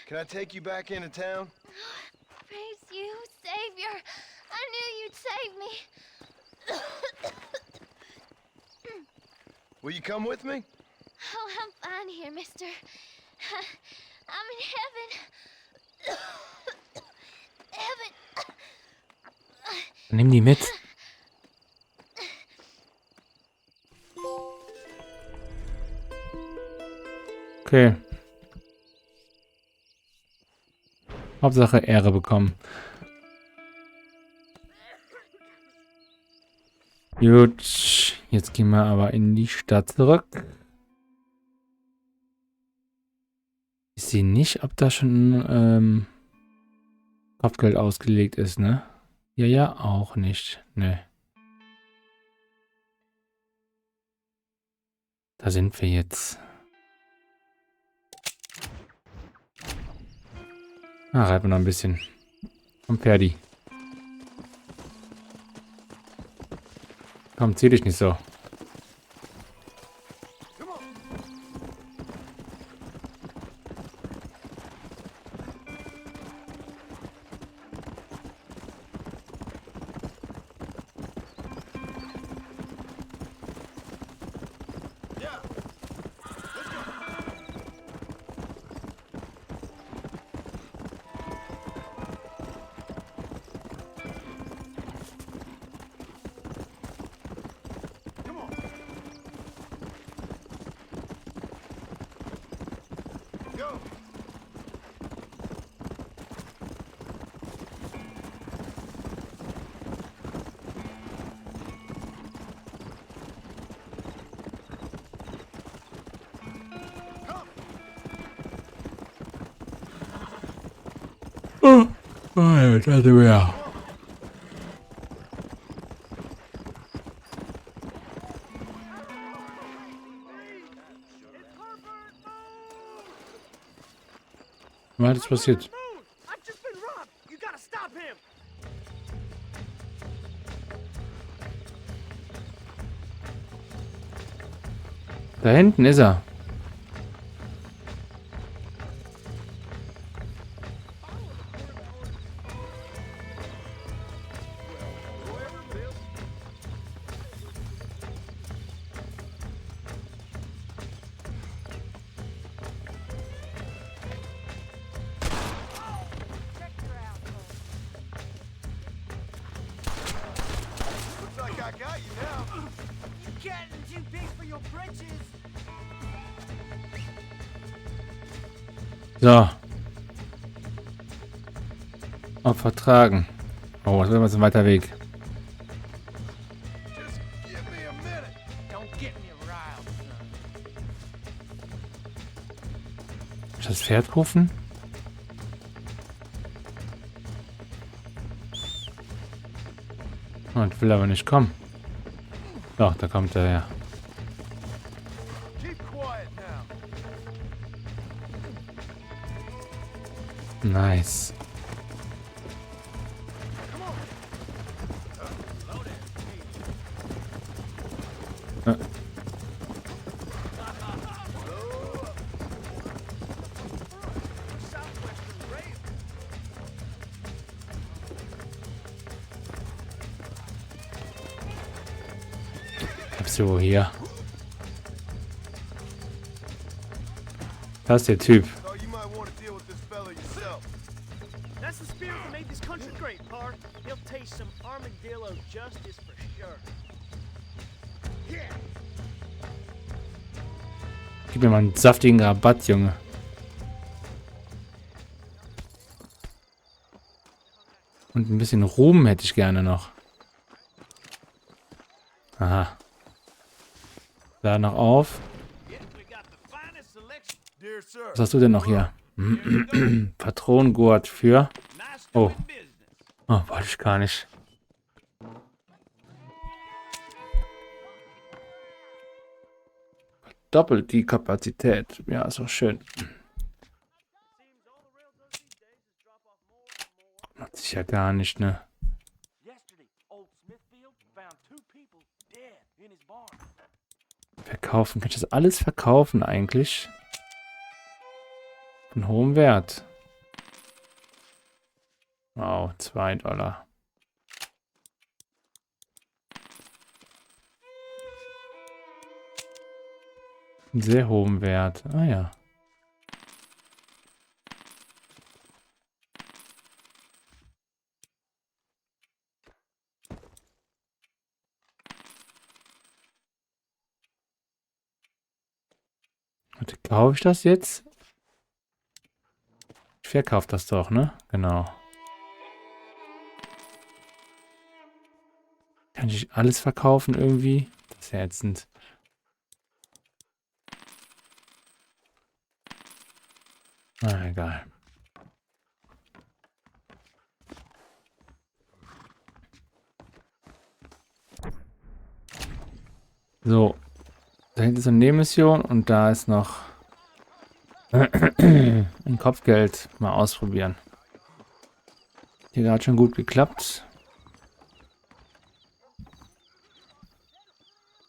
Can I take you back into town? Praise you, Savior. I knew you'd save me. Will you come with me? Oh, I'm fine here, mister. I'm in heaven. Heaven. Nimm die mit. Okay. Hauptsache Ehre bekommen. Gut. Jetzt gehen wir aber in die Stadt zurück. Ich sehe nicht, ob da schon Kopfgeld ausgelegt ist, ne? Ja, auch nicht. Ne. Da sind wir jetzt. Reiten wir noch ein bisschen. Komm, Ferdi. Komm, zieh dich nicht so. Ja, da sind wir ja. Was ist passiert? I've just been robbed. You gotta stop him. Da hinten ist er. Looks like I got you now. You're getting too big for your britches. So. Opfer tragen. Oh, das ist ein weiter Weg. Just give me a minute. Don't get me riled, son. Ist das Pferd rufen? Und will aber nicht kommen. Doch, da kommt er her. Keep quiet now. Nice. So, hier. Das ist der Typ. Oh, you might want to deal with this fella yourself. That's the spirit that made this country great, Par. He'll taste some armadillo justice for sure. Yeah. Gib mir mal einen saftigen Rabatt, Junge. Und ein bisschen Ruhm hätte ich gerne noch. Aha. Da noch auf. Dear sir. Was hast du denn noch hier? Patronengurt für... Oh. Oh, wollte ich gar nicht. Doppelt die Kapazität. Ja, ist auch schön. Macht sich ja gar nicht, ne? Verkaufen. Kann ich das alles verkaufen eigentlich? Von hohem Wert. Wow, $2. Einen sehr hohen Wert. Ah ja. Warte, kaufe ich das jetzt? Ich verkaufe das doch, ne? Genau. Kann ich alles verkaufen irgendwie? Das ist ja ätzend. Na, egal. So. Da hinten ist eine Nebenmission und da ist noch ein Kopfgeld. Mal ausprobieren. Hier gerade schon gut geklappt.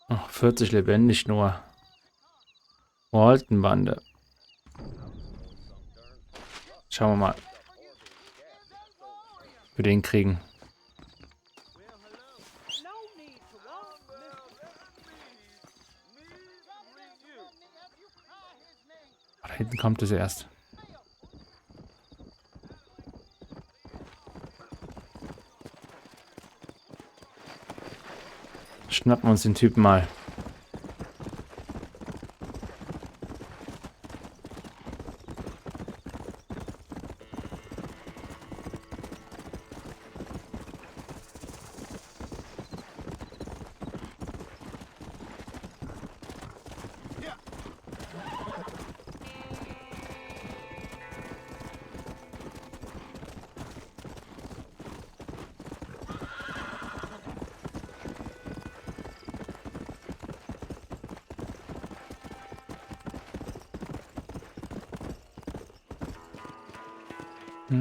Ach, 40 lebendig nur. Walton-Bande. Schauen wir mal. Ob wir den kriegen. Da hinten kommt es erst. Schnappen wir uns den Typen mal.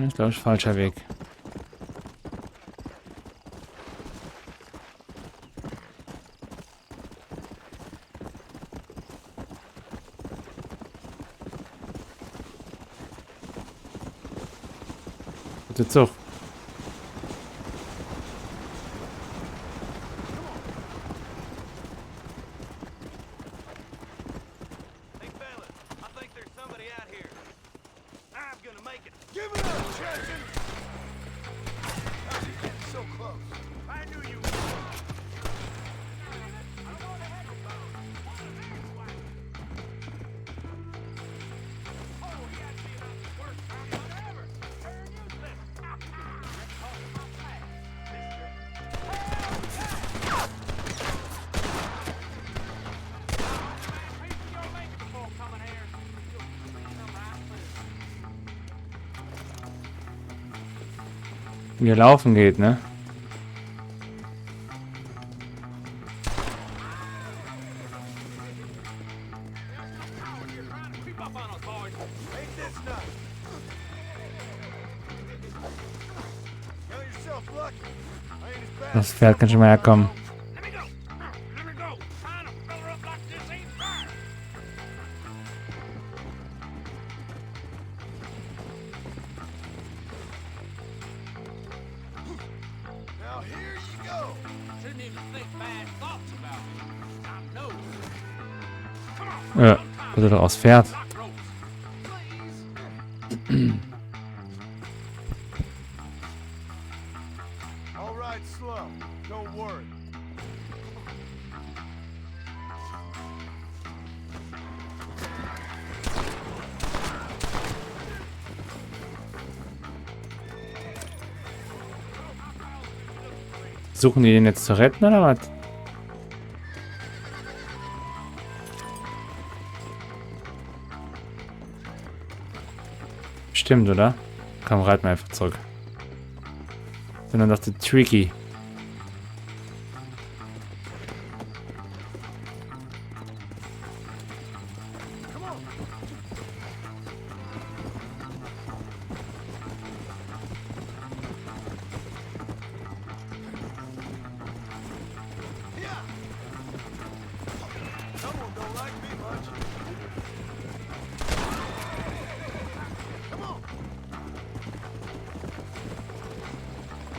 Ich glaube, falscher Weg. Bitte Zug. Wie er laufen geht, ne? Das Pferd kann schon mal herkommen. Now here you go. Shouldn't even think bad thoughts about me. I know. Ja, bitte doch aufs Pferd. All right, slow. Don't worry. Suchen die den jetzt zu retten oder was? Bestimmt, oder? Komm, reit mal einfach zurück. Bin dann doch zu tricky. Someone don't like me much. Come on.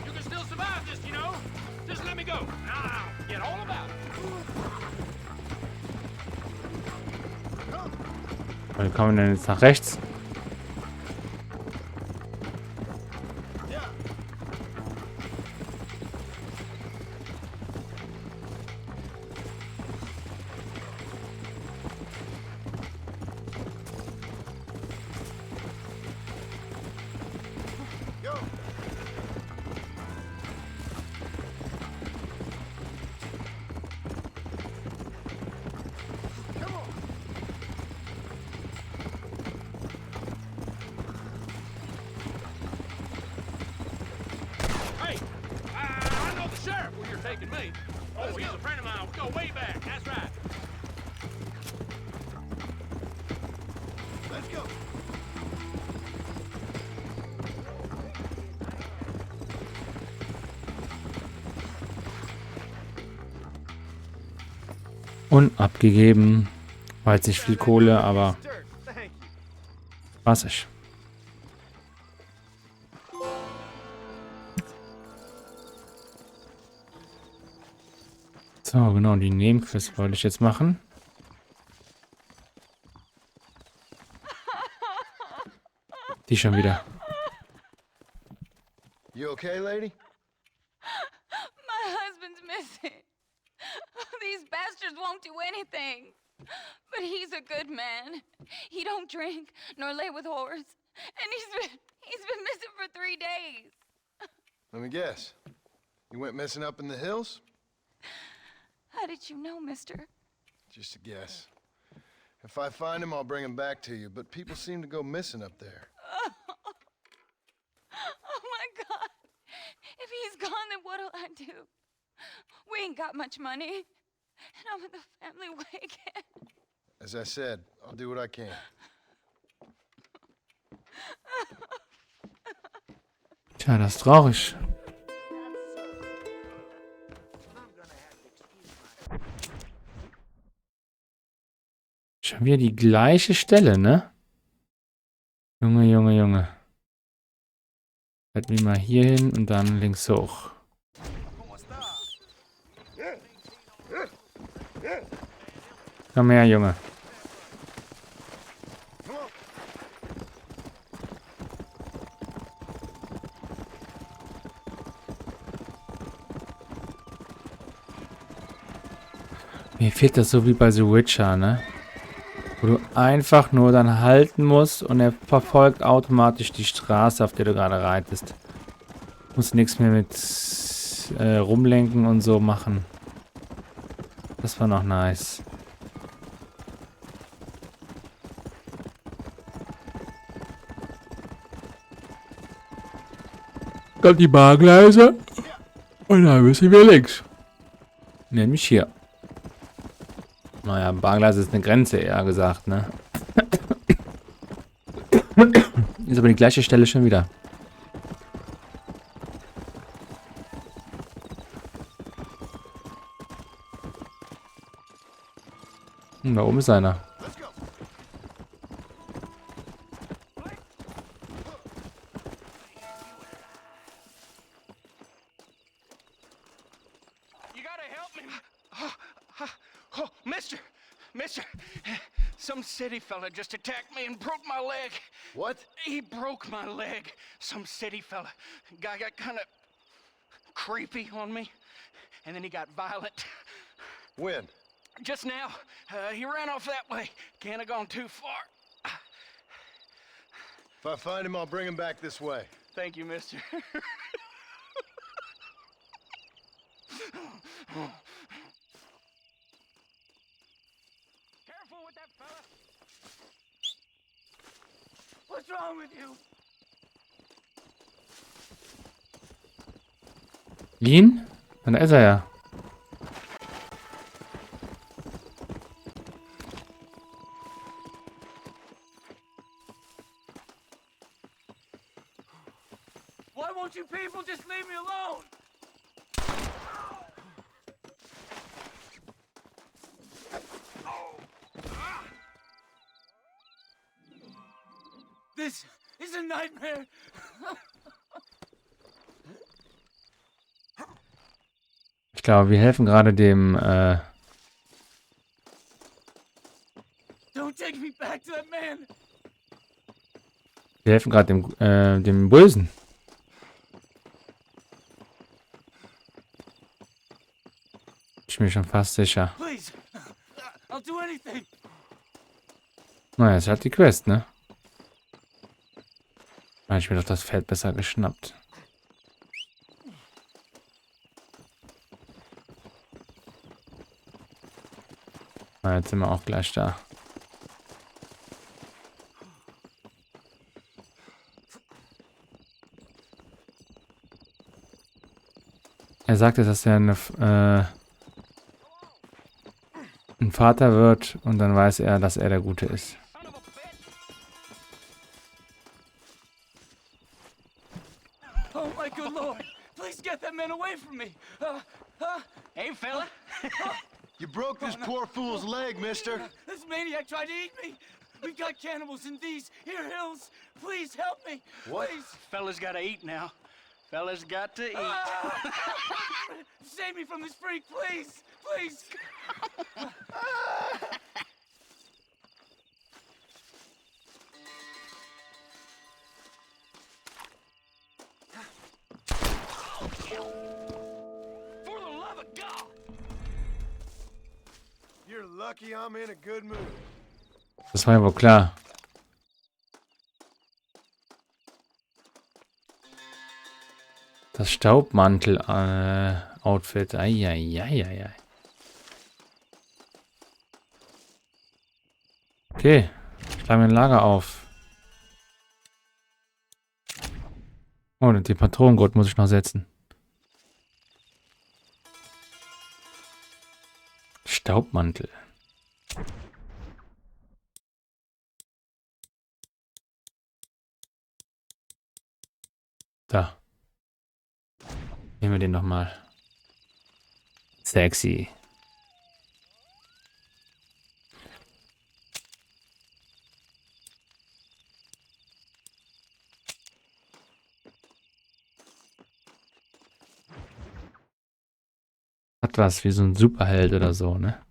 You can still survive this, you know. Just let me go. I'll get all about it. Wir kommen denn jetzt nach rechts. Go. Come on. Hey, I know the sheriff where you're taking me. Oh, he's a friend of mine. We go way back. That's right. Let's go. Und abgegeben. War jetzt nicht viel Kohle, aber Dirt. Thank you. was ich. So, genau, die Nebenquest wollte ich jetzt machen. Die schon wieder. You okay, lady? My husband's missing. These bastards won't do anything. But he's a good man. He don't drink nor lay with whores. And he's been missing for 3 days. Let me guess. You went missing up in the hills? How did you know, mister? Just a guess. If I find him, I'll bring him back to you, but people seem to go missing up there. Oh my God. If he's gone, then what'll I do? We ain't got much money. And I'm in the family way again. As I said, I'll do what I can. Tja, das ist traurig. Schon wieder die gleiche Stelle, ne? Junge, Junge, Junge. Halten wir mal hier hin und dann links hoch. Komm her, Junge. Mir fehlt das so wie bei The Witcher, ne? Wo du einfach nur dann halten musst und er verfolgt automatisch die Straße, auf der du gerade reitest. Du musst nichts mehr mit rumlenken und so machen. Das war noch nice. Kommt die Bahngleise und dann müssen wir links. Nämlich hier. Naja, Bahngleise ist eine Grenze, eher gesagt, ne? Ist aber die gleiche Stelle schon wieder. Da oben ist einer. Let's go. You gotta help me. Oh, mister. Some city fella just attacked me and broke my leg. What? He broke my leg. Some city fella. Guy got kind of creepy on me. And then he got violent. When? Just now. He ran off that way. Can't have gone too far. If I find him, I'll bring him back this way. Thank you, mister. Careful with that fella. What's wrong with you? Ihn? Da ist er ja. Why won't you people just leave me alone? This is a nightmare. Ich glaube, wir helfen gerade dem, Don't take me back to that man. wir helfen gerade dem Bösen. Ich bin mir schon fast sicher. Please. I'll do anything. Naja, ist halt die Quest, ne? Hätte ich mir doch das Feld besser geschnappt. Na, jetzt sind wir auch gleich da. Er sagte, dass er ein Vater wird und dann weiß er, dass er der Gute ist. Oh my good lord. Please get that man away from me. Hey, fella. You broke this poor fool's leg, mister. This maniac tried to eat me. We've got cannibals in these here hills. Please help me. What? Please. Fella's gotta eat now. Fella's got to eat. Save me from this freak, please. Please. For the love of God. You're lucky I'm in a good mood. Das war ja wohl klar. Das Staubmantel-Outfit. Eieieiei. Okay. Schlagen wir ein Lager auf. Oh, und den Patronengurt muss ich noch setzen. Staubmantel. Da. Nehmen wir den nochmal. Sexy. Hat was wie so ein Superheld oder so, ne?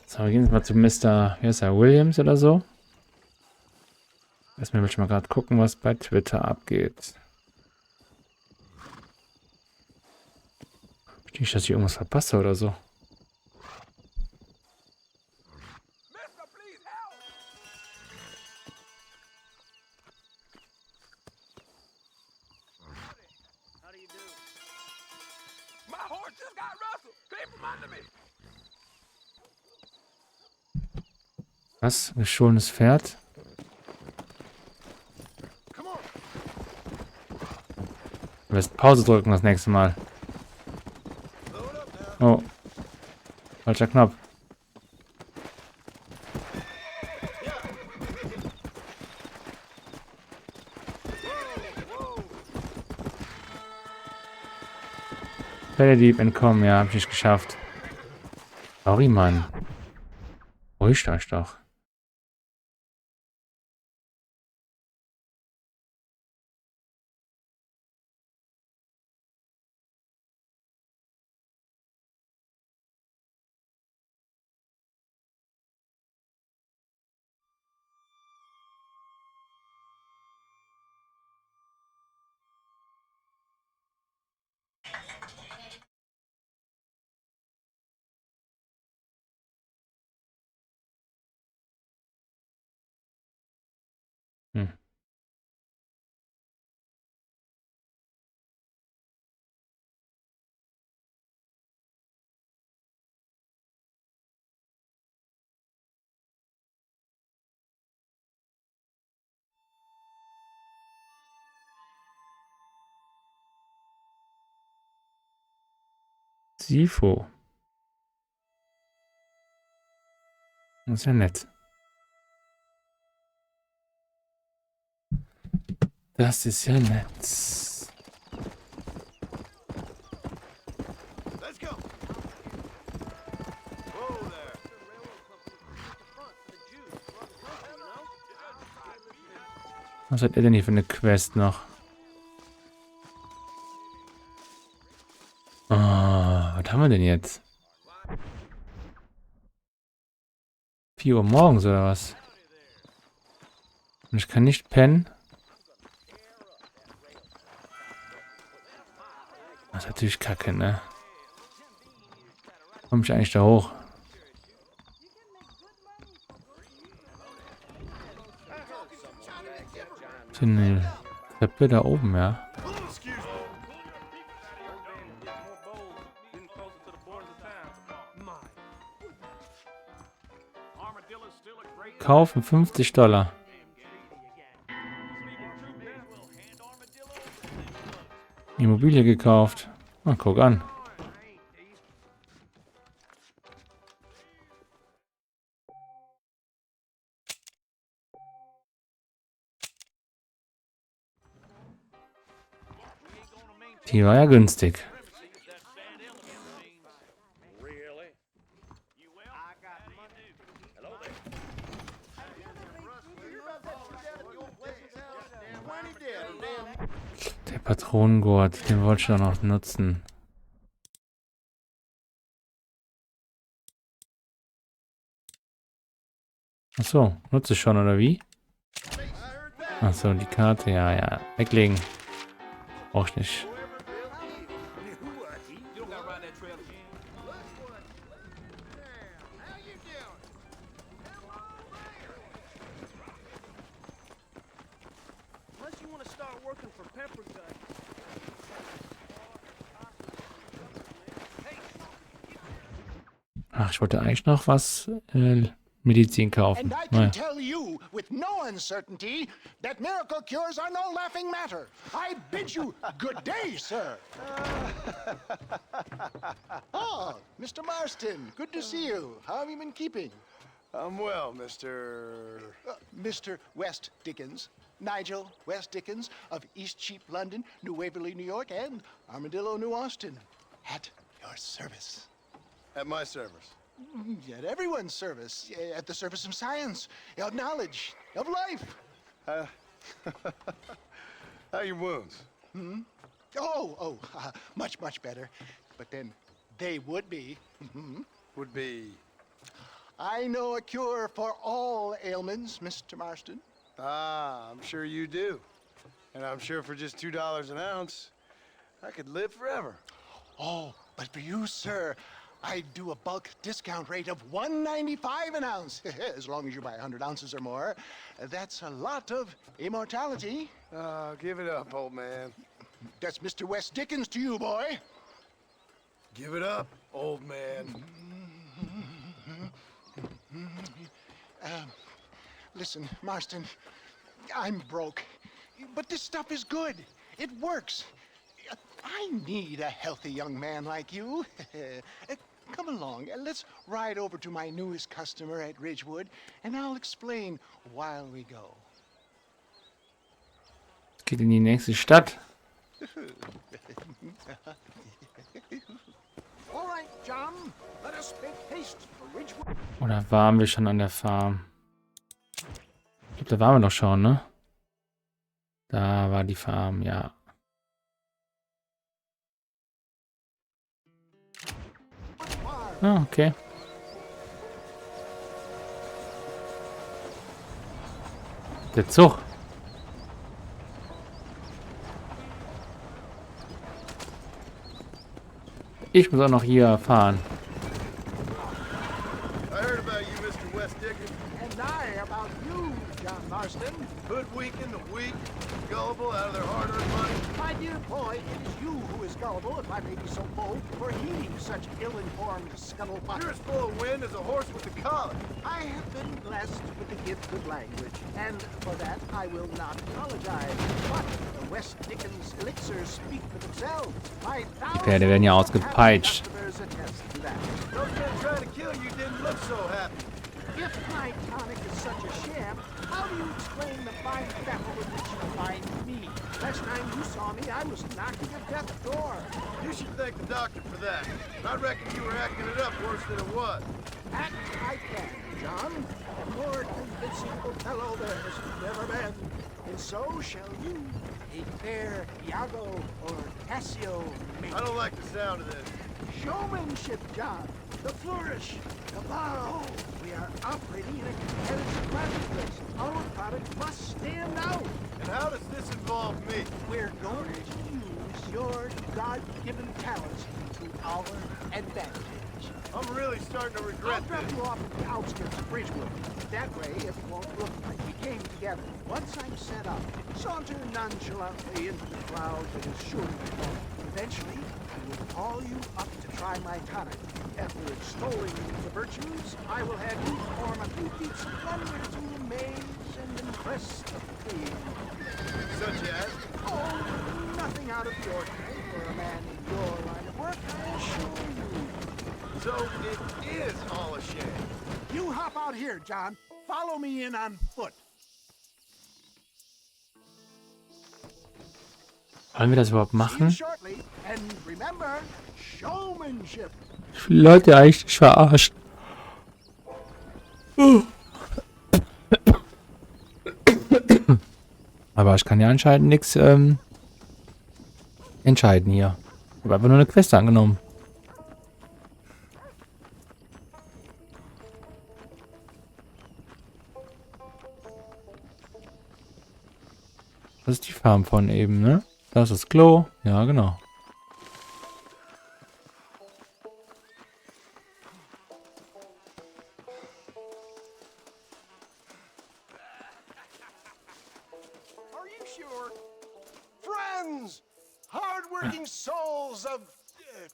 So, wir gehen jetzt mal zu Mr. Wie heißt er? Williams oder so. Erstmal will ich mal gerade gucken, was bei Twitter abgeht. Nicht, dass ich irgendwas verpasse oder so. Mister, please help. How do you do? My horse just got rustled. Came from under me. Was? Gestohlenes Pferd? Du wirst Pause drücken das nächste Mal. Oh. Falscher Knopf. Pferdedieb entkommen, ja, hab ich nicht geschafft. Sorry, Mann. Beruhigt euch doch. Hm. Sifo. Das ist ja nett. Das ist ja nett. Let's go. Whoa there. Was hat er denn hier für eine Quest noch? Was haben wir denn jetzt? 4 Uhr morgens oder was? Und ich kann nicht pennen? Das ist natürlich kacke, ne? Komme ich eigentlich da hoch? Ist hier eine Treppe da oben, ja? Kaufen $50. Immobilie gekauft. Ah, guck an. Die war ja günstig. Der Patronengurt, den wollte ich doch noch nutzen. Achso, nutze ich schon, oder wie? Achso, die Karte, ja. Weglegen. Brauch ich nicht. Ach, ich wollte eigentlich noch was Medizin kaufen. And I can tell you with no uncertainty that miracle cures are no laughing matter. I bid you good day, sir. Oh, Mr. Marston, good to see you. How have you been keeping? I'm well, Mr. Mr. West Dickens. Nigel West Dickens of Eastcheap, London, New Waverly, New York, and Armadillo, New Austin. At your service. At my service. At everyone's service. At the service of science, of knowledge, of life. How are your wounds? Much, much better. But then they would be. Would be. I know a cure for all ailments, Mr. Marston. Ah, I'm sure you do. And I'm sure for just $2 an ounce, I could live forever. Oh, but for you, sir, I do a bulk discount rate of $1.95 an ounce, as long as you buy 100 ounces or more. That's a lot of immortality. Give it up, old man. That's Mr. West Dickens to you, boy. Give it up, old man. Listen, Marston, I'm broke, but this stuff is good. It works. I need a healthy young man like you. Come along, let's ride over to my newest customer at Ridgewood, and I'll explain while we go. Geht in die nächste Stadt. All right, John, let us make haste for Ridgewood. Oder waren wir schon an der Farm? Ich glaube, da waren wir doch schon, ne? Da war die Farm, ja. Ah, okay. Der Zug. Ich muss auch noch hier fahren. I heard about you, Mr. West Dickens. And I about you, John Marston. Hoodwinking the weak, gullible out of their hard-earned money. My dear boy, it is you who is gullible, if I may be so bold, for heeding such ill-informed You're scuttlebutt. as full of wind as a horse with a collar. I have been glad blessed with the gift of language, and for that I will not apologize. But the West Dickens elixirs speak for themselves. My Okay, die werden ja ausgepeitscht. customers attest to that. Those men trying to kill you didn't look so happy. If my tonic is such a sham, how do you explain the fine battle with which you find me? Last time you saw me, I was knocking at death's door. You should thank the doctor for that. I reckon you were acting it up worse than it was. Act I can, John. A more convincing Othello there has never been. And so shall you, a fair Iago or Cassio mate. I don't like the sound of this. Showmanship, John. The flourish, the bow. We are operating in a competitive marketplace. Our product must stand out. And how does this involve me? We're going to use your God-given talents to our advantage. I'm really starting to I'll regret drop this. you off at the outskirts of Bridgewood. That way, it won't look like we came together. Once I'm set up, saunter nonchalantly into the crowd that is sure to be formed. Eventually, I will call you up to try my tonic. After extolling the virtues, I will have you perform a few feats of wonder to amaze and impress the field. Such as? Oh, nothing out of the ordinary for a man in your line of work, I assure you. So it is all a shame. You hop out here, John. Follow me in on foot. Wollen wir das überhaupt See you machen? shortly, and remember, showmanship. Ich will Leute eigentlich verarschen. Aber ich kann ja anscheinend nichts entscheiden hier. Ich habe einfach nur eine Quest angenommen. Das ist die Farm von eben, ne? Das ist das Klo. Ja, genau. Are you sure? Friends! Hard-working souls of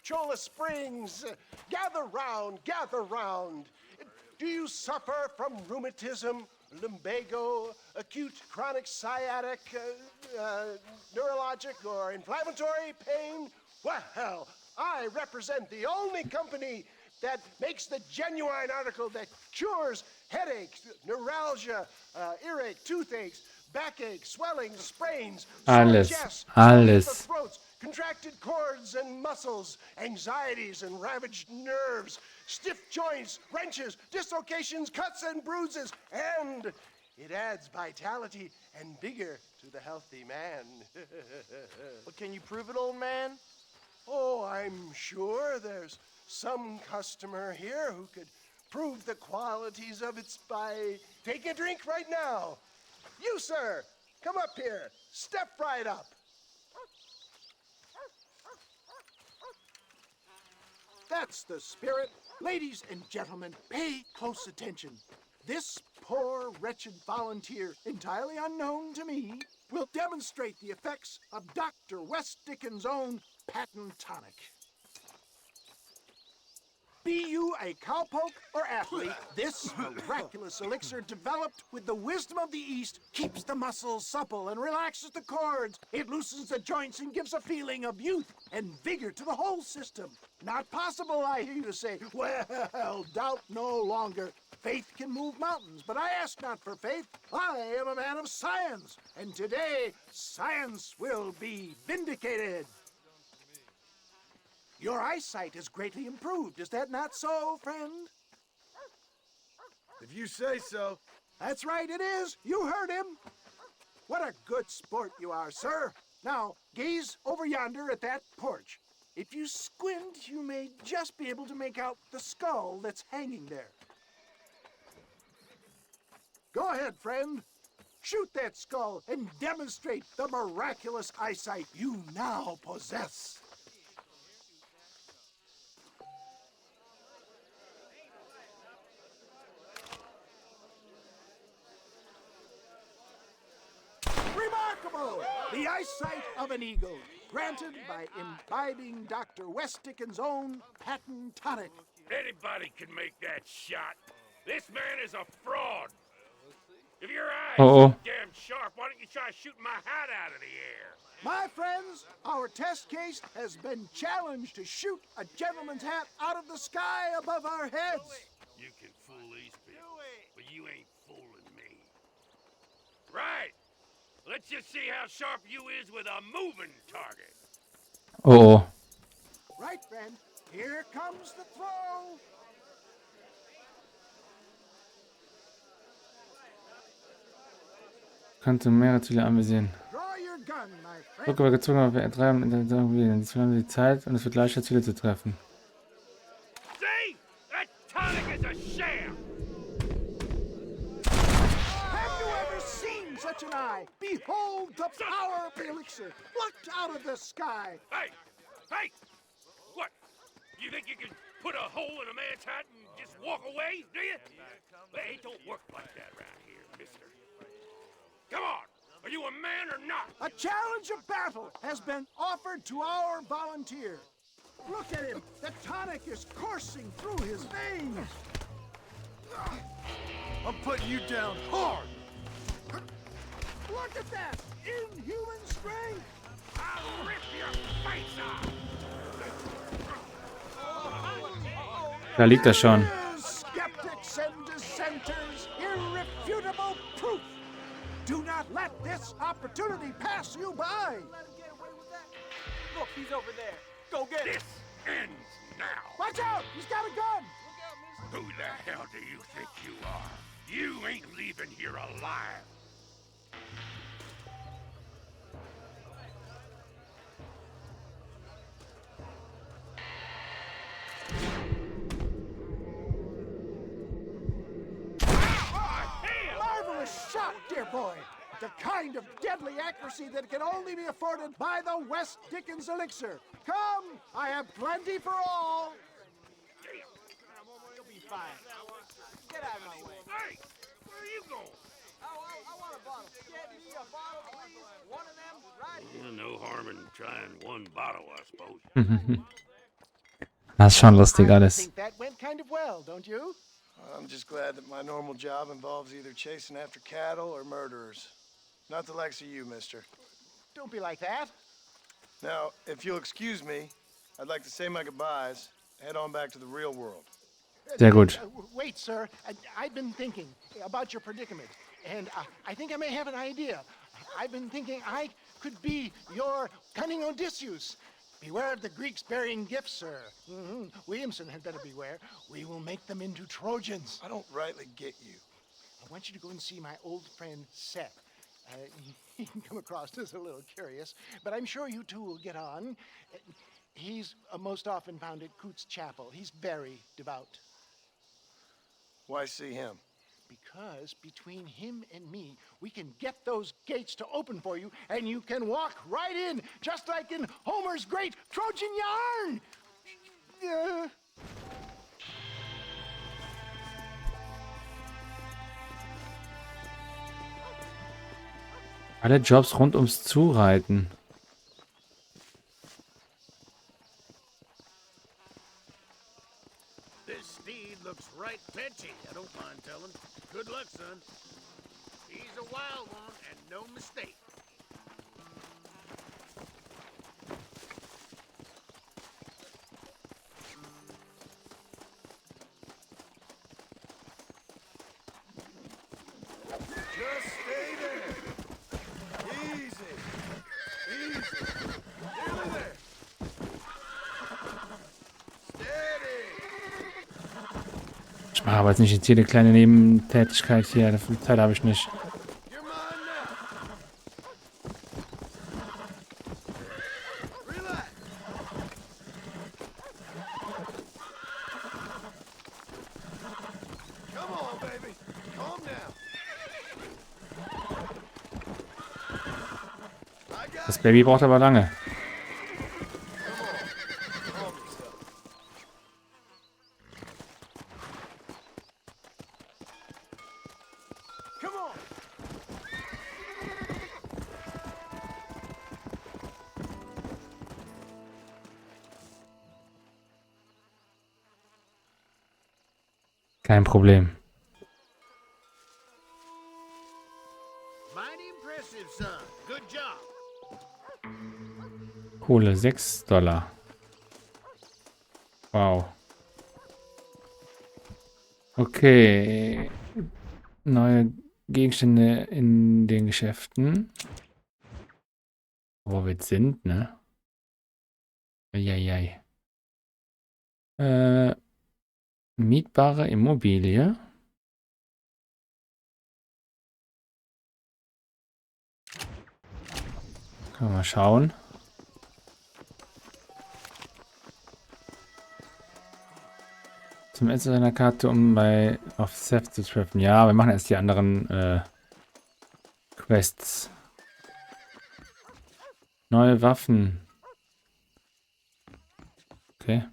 Cholla Springs, gather round. Do you suffer from rheumatism, lumbago, acute chronic sciatic, neurologic or inflammatory pain? Well, I represent the only company that makes the genuine article that cures headaches, neuralgia, earache, toothaches, backache, swelling, sprains, Alles, sore chests, alles. sore throats, contracted cords and muscles, anxieties and ravaged nerves, stiff joints, wrenches, dislocations, cuts and bruises, and it adds vitality and vigor to the healthy man. But can you prove it, old man? Oh, I'm sure there's some customer here who could prove the qualities of it by taking a drink right now. You, sir, come up here. Step right up. That's the spirit. Ladies and gentlemen, pay close attention. This poor, wretched volunteer, entirely unknown to me, will demonstrate the effects of Dr. West Dickens' own patent tonic. Be you a cowpoke or athlete, this miraculous elixir developed with the wisdom of the East keeps the muscles supple and relaxes the cords. It loosens the joints and gives a feeling of youth and vigor to the whole system. Not possible, I hear you say. Well, doubt no longer. Faith can move mountains, but I ask not for faith. I am a man of science, and today science will be vindicated. Your eyesight is greatly improved. Is that not so, friend? If you say so. That's right, it is. You heard him. What a good sport you are, sir. Now, gaze over yonder at that porch. If you squint, you may just be able to make out the skull that's hanging there. Go ahead, friend. Shoot that skull and demonstrate the miraculous eyesight you now possess. Remarkable! The eyesight of an eagle, granted by imbibing Dr. West Dickens' own patent tonic. Anybody can make that shot. This man is a fraud. If your eyes Oh, oh. so damn sharp, why don't you try shooting my hat out of the air? My friends, our test case has been challenged to shoot a gentleman's hat out of the sky above our heads. You can fool these people, but you ain't fooling me. Right. Let's just see how sharp you is with a moving target. Oh, oh. Right, friend. Here comes the throw. Kannst du mehrere Ziele anvisieren. Draw your gun, my friend. Drücke bei gezogener W3 um Interaktion wählen. Diesmal haben wir die Zeit und es wird leichter, Ziele zu treffen. See? That tonic is a sham! Have you ever seen such an eye? Behold the power of the elixir, plucked out of the sky. Hey! Hey! What? You think you can put a hole in a man's hat and just walk away, do you? Hey, it don't work like that around here, mister. Come on! Are you a man or not? A challenge of battle has been offered to our volunteer. Look at him. The tonic is coursing through his veins. I'm putting you down hard. Look at that. Inhuman strength. I'll rip your face off! Da liegt er schon. Skeptics and dissenters, irrefutable proof. Do not let this opportunity pass you by. Look, he's over there. Go get him. This ends now! Watch out! He's got a gun. Who the hell do you think you are? You ain't leaving here alive! Marvelous shot, dear boy. The kind of deadly accuracy that can only be afforded by the West Dickens elixir. Come, I have plenty for all. You'll be fine. Get out of my way. Hey! Where are you going? I want a bottle. Get me a bottle, please. One of them right here. No harm in trying one bottle, I suppose. Das ist schon lustig I alles. think that went kind of well, don't you? I'm just glad that my normal job involves either chasing after cattle or murderers. Not the likes of you, mister. Don't be like that. Now, if you'll excuse me, I'd like to say my goodbyes, head on back to the real world. Sehr gut. Wait, sir. I've been thinking about your predicament, and I think I may have an idea. I've been thinking I could be your cunning Odysseus. Beware of the Greeks burying gifts, sir. Williamson had better beware. We will make them into Trojans. I don't rightly get you. I want you to go and see my old friend Seth. He can come across as a little curious, but I'm sure you two will get on. He's most often found at Coots Chapel. He's very devout. Why see him? Because between him and me, we can get those gates to open for you, and you can walk right in, just like in Homer's great Trojan yarn. Alle Jobs rund ums Zureiten. This steed looks right fetchy, I don't mind telling. Good luck, son. He's a wild one, and no mistake. Just stay there. Easy. Easy. Nearly there. Steady. Ich mache aber jetzt nicht jede kleine Nebentätigkeit hier. Dafür Zeit habe ich nicht. You're mine now. Relax. Come on, baby. Calm down. I got Das Baby braucht aber lange. Calm yourself. Come on. Kein Problem. Mighty impressive, son. Good job. Kohle, $6. Wow. Okay. Neue Gegenstände in den Geschäften. Wo wir jetzt sind, ne? Eieiei. Mietbare Immobilie. Können wir mal schauen. Zum Ende seiner Karte, um auf Seth zu treffen. Ja, wir machen erst die anderen Quests. Neue Waffen. Okay.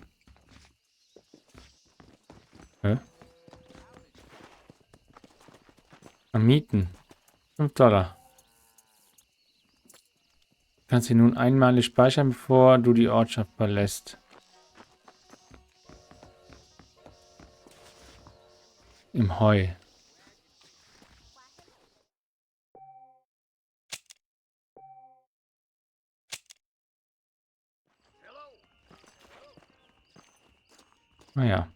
Am Mieten. $5. Du kannst sie nun einmalig speichern, bevor du die Ortschaft verlässt. Im Heu. Naja.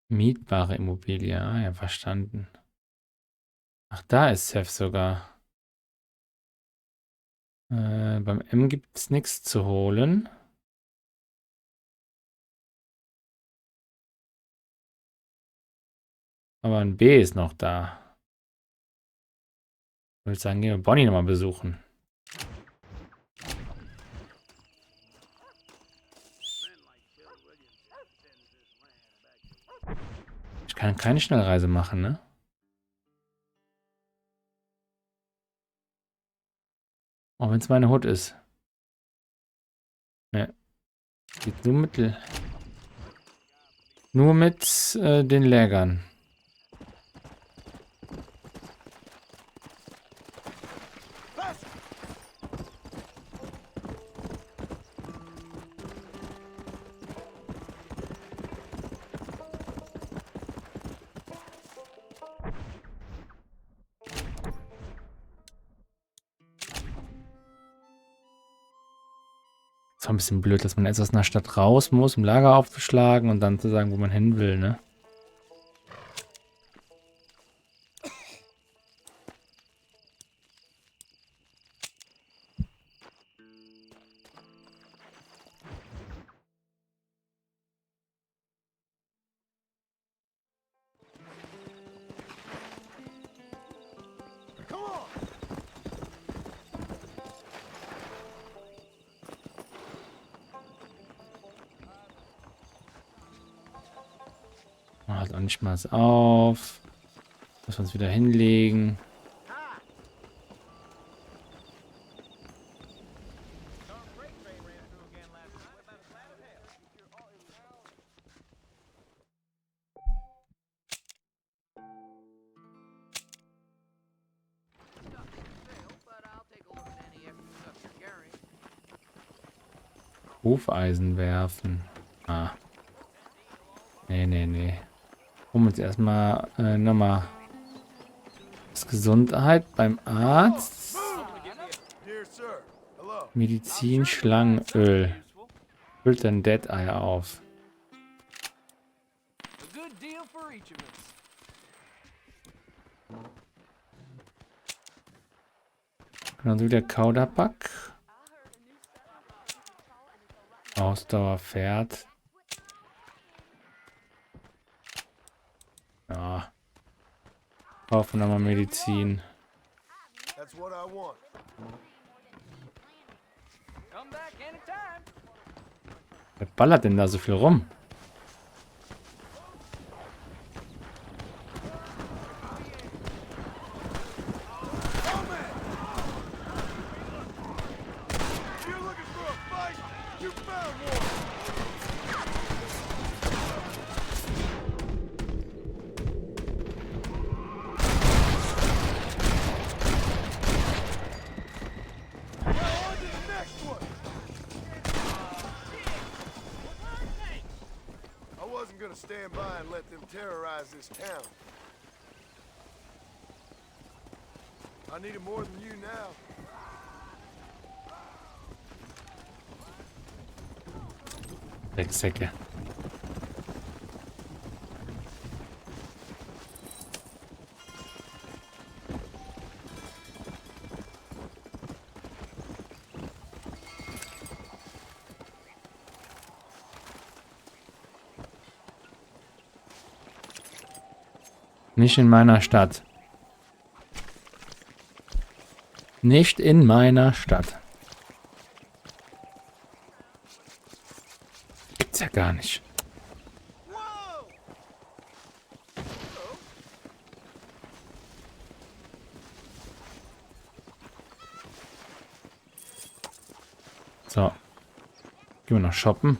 Mietbare Immobilie. Ah, ja, verstanden. Ach, da ist Seth sogar. Beim M gibt es nichts zu holen. Aber ein B ist noch da. Ich würde sagen, gehen wir Bonnie nochmal besuchen. Ich kann keine Schnellreise machen, ne? Auch wenn es meine Hut ist. Ne. Geht nur mit den Lägern. Ist auch ein bisschen blöd, dass man erst aus einer Stadt raus muss, um Lager aufzuschlagen und dann zu sagen, wo man hin will, ne? Man hat auch nicht mal was auf. Müssen wir uns wieder hinlegen. Hufeisen werfen. Ah. Nee. Holen wir uns erstmal nochmal das Gesundheit beim Arzt. Medizin, Schlangenöl. Füllt dann Dead Eye auf. Genauso wie der Kauderback. Ausdauer, Pferd. Ja. Kaufen wir nochmal Medizin. Wer ballert denn da so viel rum? wasn't gonna stand by and let them terrorize this town. I need it more than you now. Drecksäcke. Nicht in meiner Stadt. Nicht in meiner Stadt. Gibt's ja gar nicht. So. Gehen wir noch shoppen.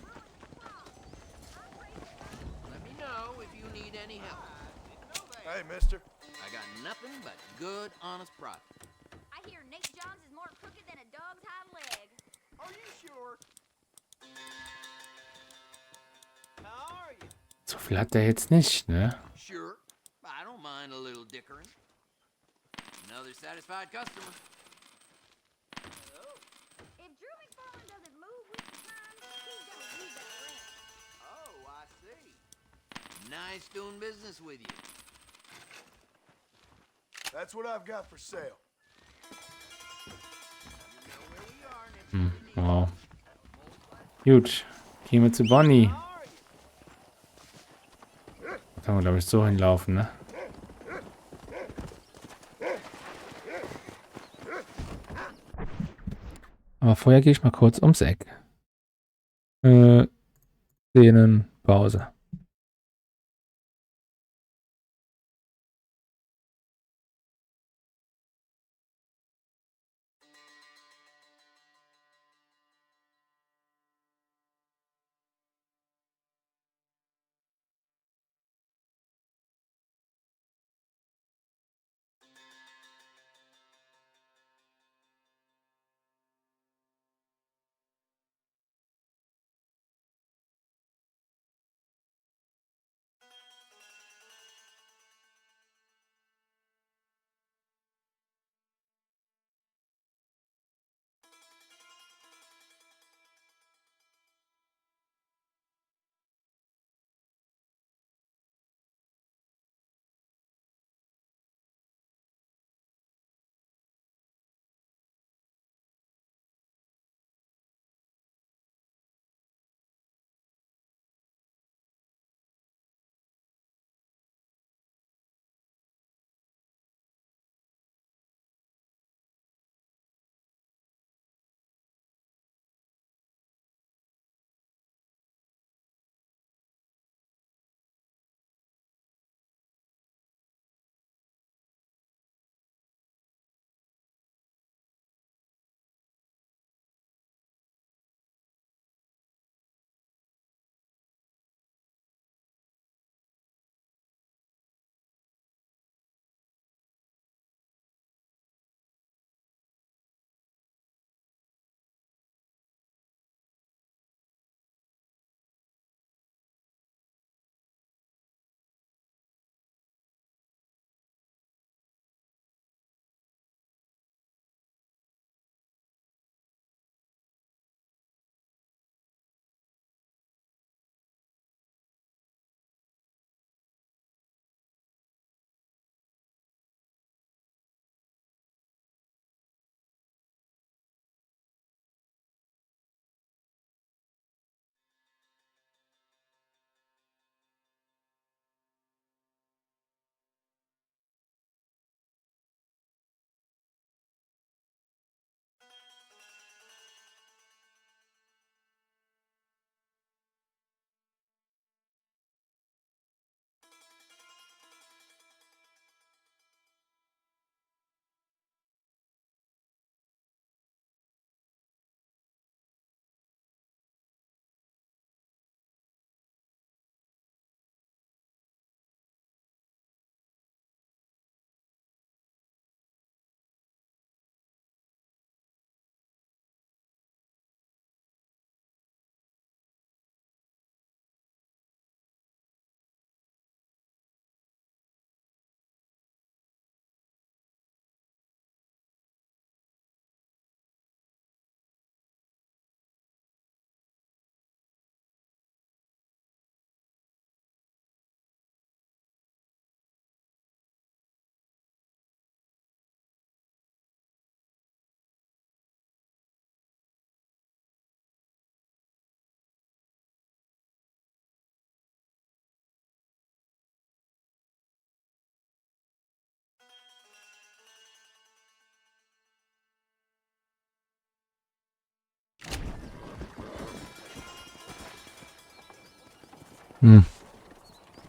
Let me know if you need any help. Hey, mister. I got nothing but good, honest profit. I hear Nate Johns is more crooked than a dog's hind leg. Are you sure? How are you? So viel hat der jetzt nicht, ne? Sure, I don't mind a little dickering. Another satisfied customer. If Drew McFarlane doesn't move with the times, he's gonna lose that rent. Oh, I see. Nice doing business with you. That's what I've got for sale. Wow. Gut. Gehen wir zu Bonnie. Da kann man, glaube ich, so hinlaufen, ne? Aber vorher gehe ich mal kurz ums Eck. Szenenpause.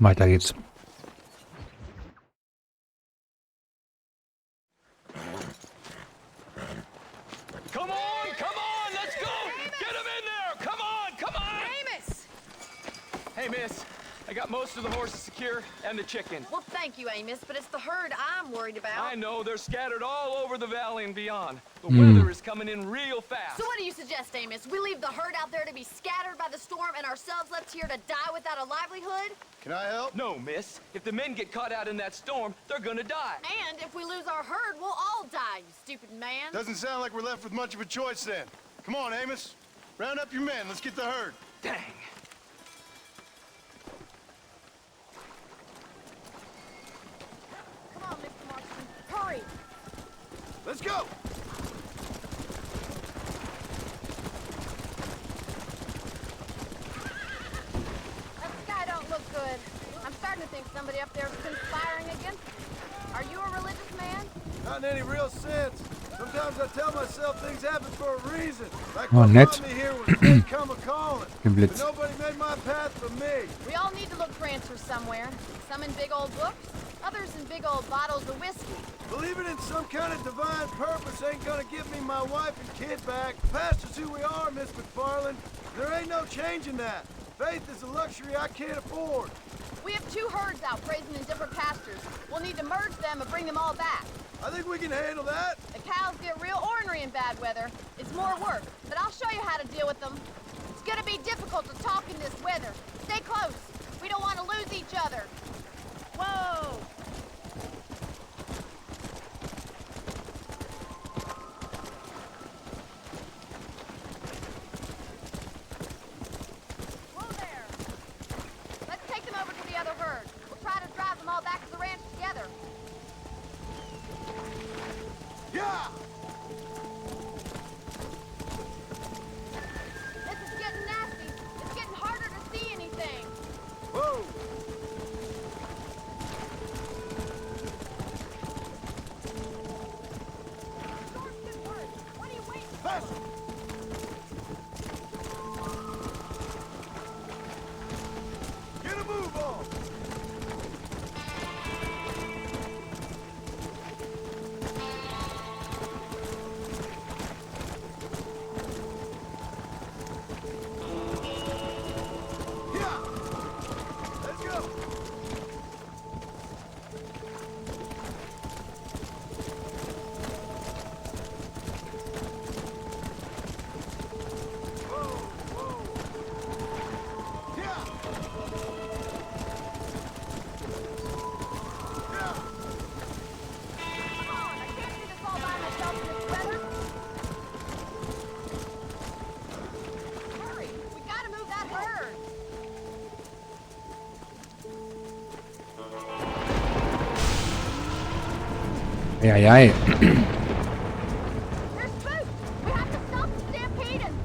Weiter geht's. Come on, let's go! Get him in there! Come on! Amos! Hey, miss. I got most of the horses secure and the chicken. Well, thank you, Amos, but it's the herd I'm worried about. I know they're scattered all over the valley and beyond. The weather is coming in real fast. So what do you suggest, Amos? We leave the herd out there to be scattered by the storm and ourselves left here to die without a livelihood? Can I help? No, miss. If the men get caught out in that storm, they're gonna die. And if we lose our herd, we'll all die, you stupid man. Doesn't sound like we're left with much of a choice then. Come on, Amos. Round up your men. Let's get the herd. Dang. Come on, Mr. Marston. Hurry! Let's go! That sky don't look good. I'm starting to think somebody up there's conspiring against us. Are you a religious man? Not in any real sense. Sometimes I tell myself things happen for a reason. Like Oh, what nett. brought me here was fate come a-calling. But Geblitzt. nobody made my path for me. We all need to look for answers somewhere. Some in big old books, others in big old bottles of whiskey. Believing in some kind of divine purpose ain't gonna give me my wife and kid back. Past is who we are, Miss McFarland. There ain't no changing that. Faith is a luxury I can't afford. We have 2 herds out grazing in different pastures. We'll need to merge them and bring them all back. I think we can handle that. The cows get real ornery in bad weather. It's more work, but I'll show you how to deal with them. It's gonna be difficult to talk in this weather. Stay close. We don't want to lose each other. Whoa! Whoa there! Let's take them over to the other herd. We'll try to drive them all back to the ranch together. Yeah! This is getting nasty. It's getting harder to see anything. Whoa! Storm's getting worse. What are you waiting for? Faster! Get a move on! Yeah! Let's go! Whoa, whoa! Yeah! Yeah! Come on, I can't do this all by myself in this weather. Hurry, we gotta move that herd. Eieiei. They're spooked. We have to stop the stampeding.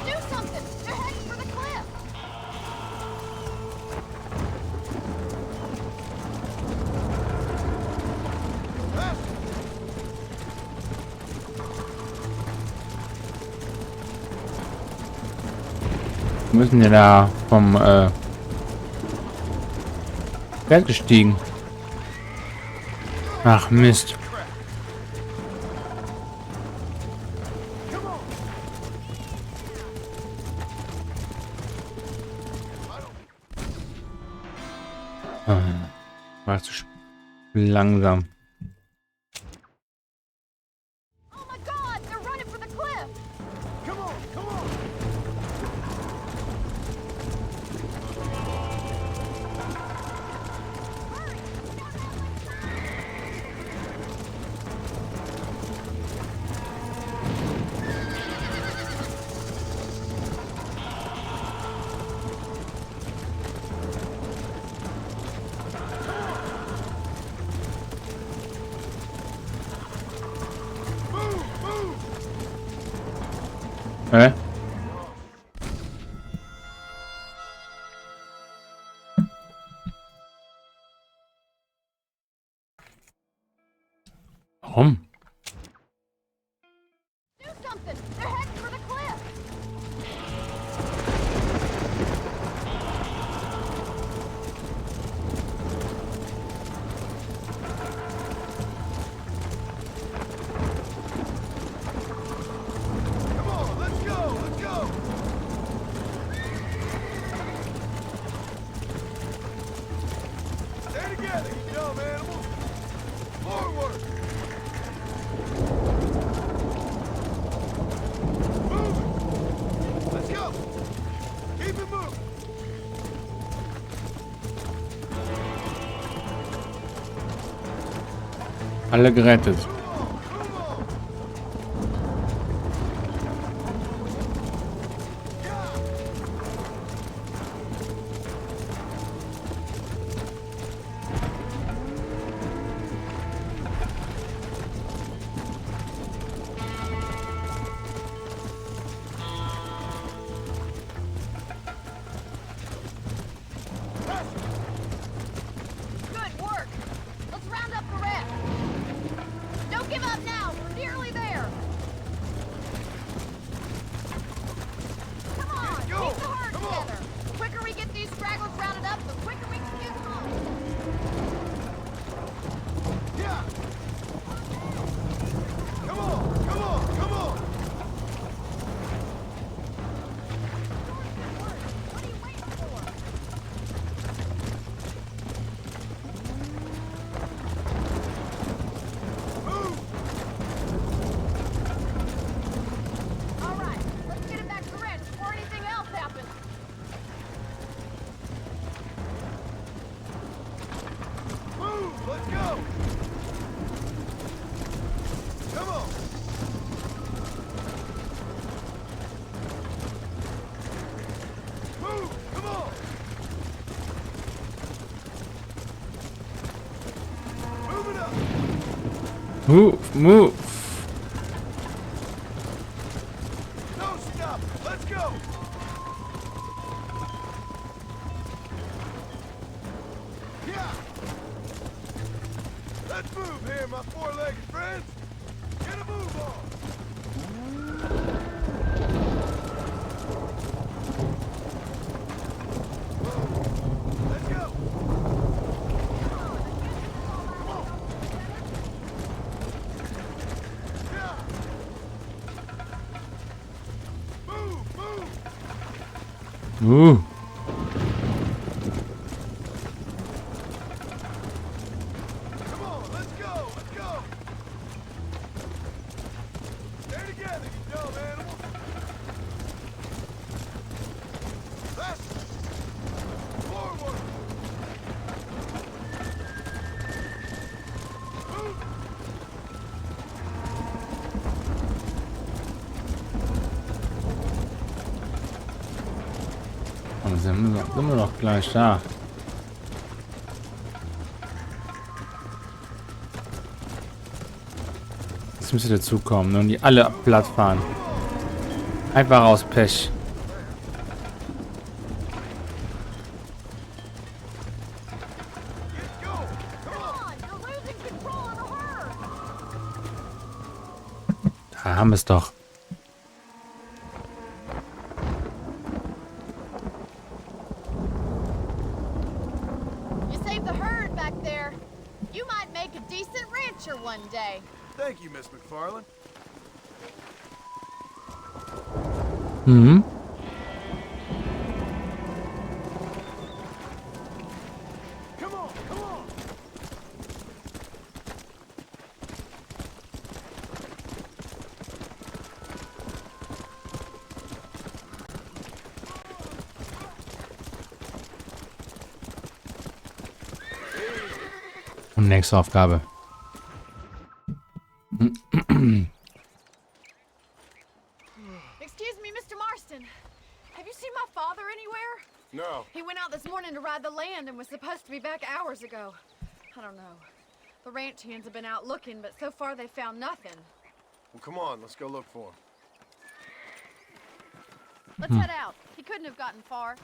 Do something. They're heading for the cliff. Faster! Wir müssen ja da vom Berg gestiegen. Ach Mist. Come on! War zu langsam. Oh my God, they're running for the cliff. Come on! Come on! Hurry, we don't have much time. Move! Move! Hä? Warum? Do something. They're heading for the cliff. Alle gerettet. Good work. Let's round up the rest. Don't give up now. We're nearly there. Come on. Keep the herd together. The quicker we get these stragglers rounded up, the quicker we can get them home. Yeah. Come on, come on, come on. What are you waiting for? Move. All right, let's get it back to the ranch before anything else happens. Move. Let's go. Come on. Move. Come on. Move it up. Move. No stop. Let's go. Yeah. Let's move here, my four-legged friends. Get a move on. Whoa. Let's go. Yeah. Move, move. Ooh. Come on, let's go, let's go. Stay together, you dumb animals. Faster. Forward. Move. Und sind wir doch gleich da. Jetzt müsste dazukommen, ne? Und die alle platt fahren. Einfach aus Pech. Get going. Come on. Come on, you're losing control of the herd. Da haben wir es doch. You saved the herd back there. You might make a decent rancher one day. Thank you, Miss McFarland. Mhm. Come on, come on. Und nächste Aufgabe. Excuse me, Mr. Marston. Have you seen my father anywhere? No. He went out this morning to ride the land and was supposed to be back hours ago. I don't know. The ranch hands have been out looking, but so far they found nothing. Well, come on, let's go look for him. Let's head out. He couldn't have gotten far.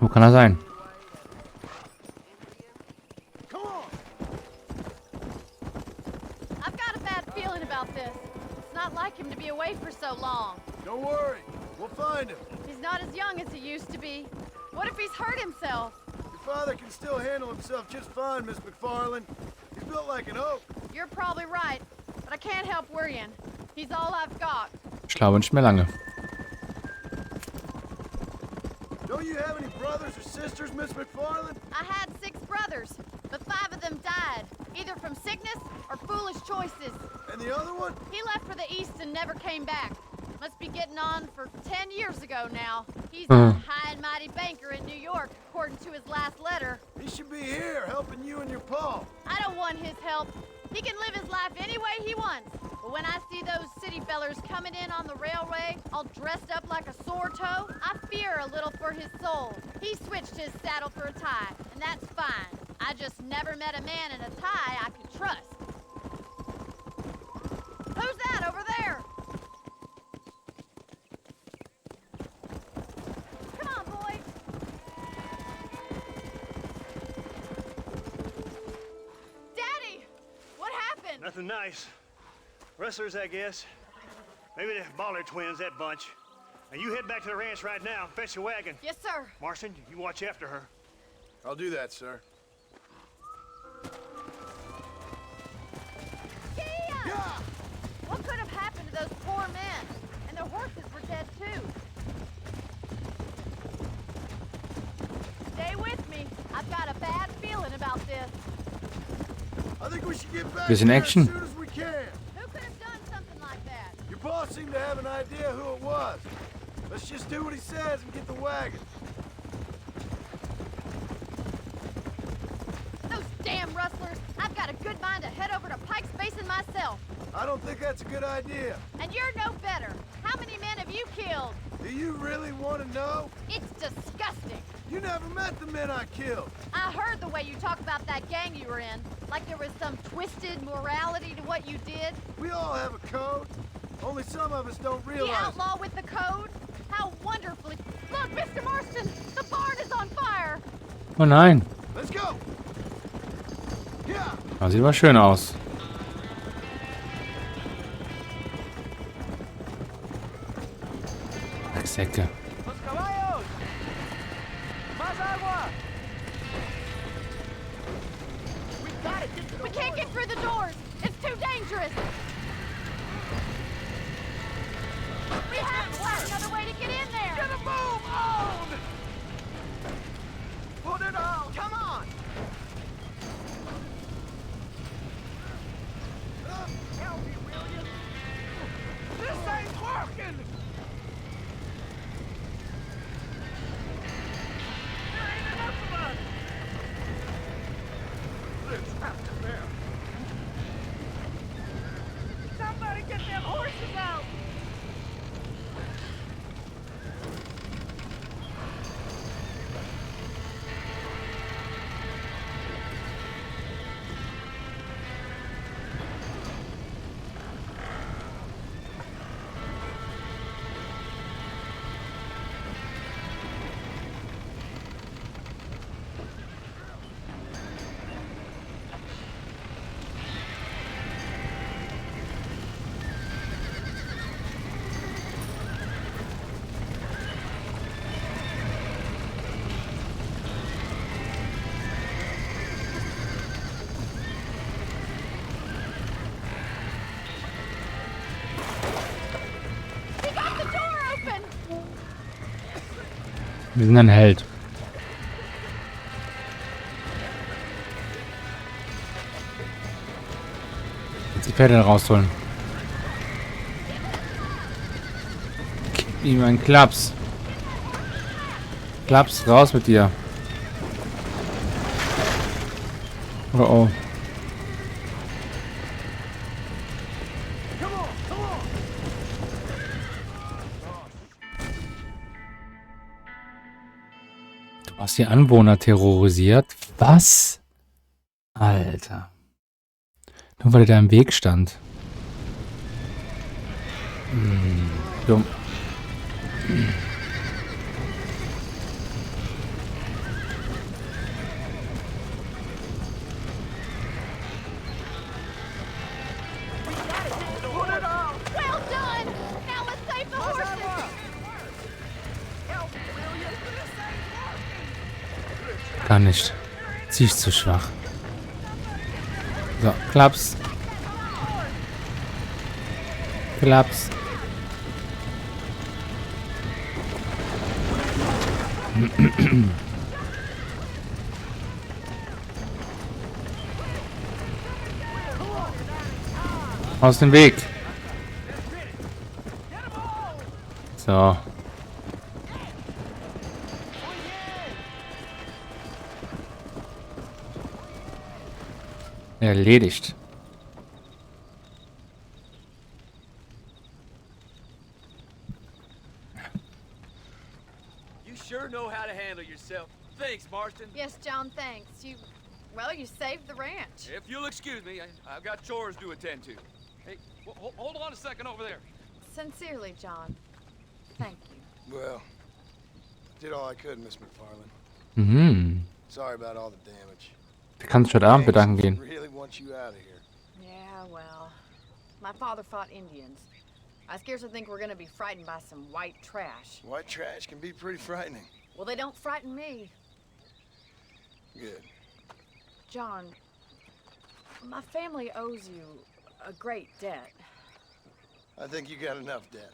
Wo kann er sein? Come on. I've got a bad feeling about this. It's not like him to be away for so long. Don't worry. We'll find him. He's not as young as he used to be. What if he's hurt himself? Your father can still handle himself just fine, Miss McFarland. He's built like an oak. You're probably right, but I can't help worrying. He's all I've got. Ich glaube nicht mehr lange. Don't you have any brothers or sisters, Miss McFarland? I had 6 brothers, but 5 of them died, either from sickness or foolish choices. And the other one? He left for the east and never came back. Must be getting on for 10 years ago now. He's a high and mighty banker in New York, according to his last letter. He should be here helping you and your pa. I don't want his help. He can live his life any way he wants. But when I see those city fellers coming in on the railway, all dressed up like a sore toe, I fear a little for his soul. He switched his saddle for a tie, and that's fine. I just never met a man in a tie I could trust. Who's that over there? Come on, boy. Daddy! What happened? Nothing nice. Rustlers, I guess. Maybe the Baller twins, that bunch. Now you head back to the ranch right now and fetch the wagon. Yes, sir. Marston, you watch after her. I'll do that, sir. Kia! What could have happened to those poor men? And their horses were dead, too. Stay with me. I've got a bad feeling about this. I think we should get back Bisschen there Action. as soon as we can. Who could have done something like that? Your boss seemed to have an idea who it was. Let's just do what he says and get the wagon. Those damn rustlers! I've got a good mind to head over to Pike's Basin myself. I don't think that's a good idea. And you're no better. How many men have you killed? Do you really want to know? It's disgusting. You never met the men I killed. I heard the way you talk about that gang you were in. Like there was some twisted morality to what you did. We all have a code. Only some of us don't realize. The outlaw with the code? How wonderfully... Look, Mr. Marston! The barn is on fire! Oh nein. Let's go. Yeah. Das sieht aber schön aus. Säcke. Los caballos! Más agua! We can't get through the doors! It's too dangerous! We have to find another way to get in there! Get a move on! Put it on! Come on! Help me, will you? This ain't working! There ain't enough of us! They're trapped in there. Somebody get them horses out! We got the door open! Wir sind ein Held. Jetzt die Pferde rausholen. Gib ihm einen Klaps. Klaps, raus mit dir. Oh oh. Du hast die Anwohner terrorisiert? Was? Alter. Nur weil er da im Weg stand. Dumm. Put it on! Well done! Now let's save the Más horses! agua! Help me, will you? This ain't working! Gar nicht. Sie ist zu schwach. So, Klaps. Klaps. Aus dem Weg. Erledigt. You sure know how to handle yourself. Thanks, Marston. Yes, John, thanks. Well, you saved the ranch. If you'll excuse me, I've got chores to attend to. Hey, hold on a second over there. Sincerely, John. Thank you. Well, did all I could, Miss McFarland. Mhm. Sorry about all the damage. Du kannst dich heute Abend bedanken gehen. Really want you out of here. Yeah, well, my father fought Indians. I scarcely think we're gonna be frightened by some white trash. White trash can be pretty frightening. Well, they don't frighten me. Good. John, my family owes you a great debt. I think you got enough debt.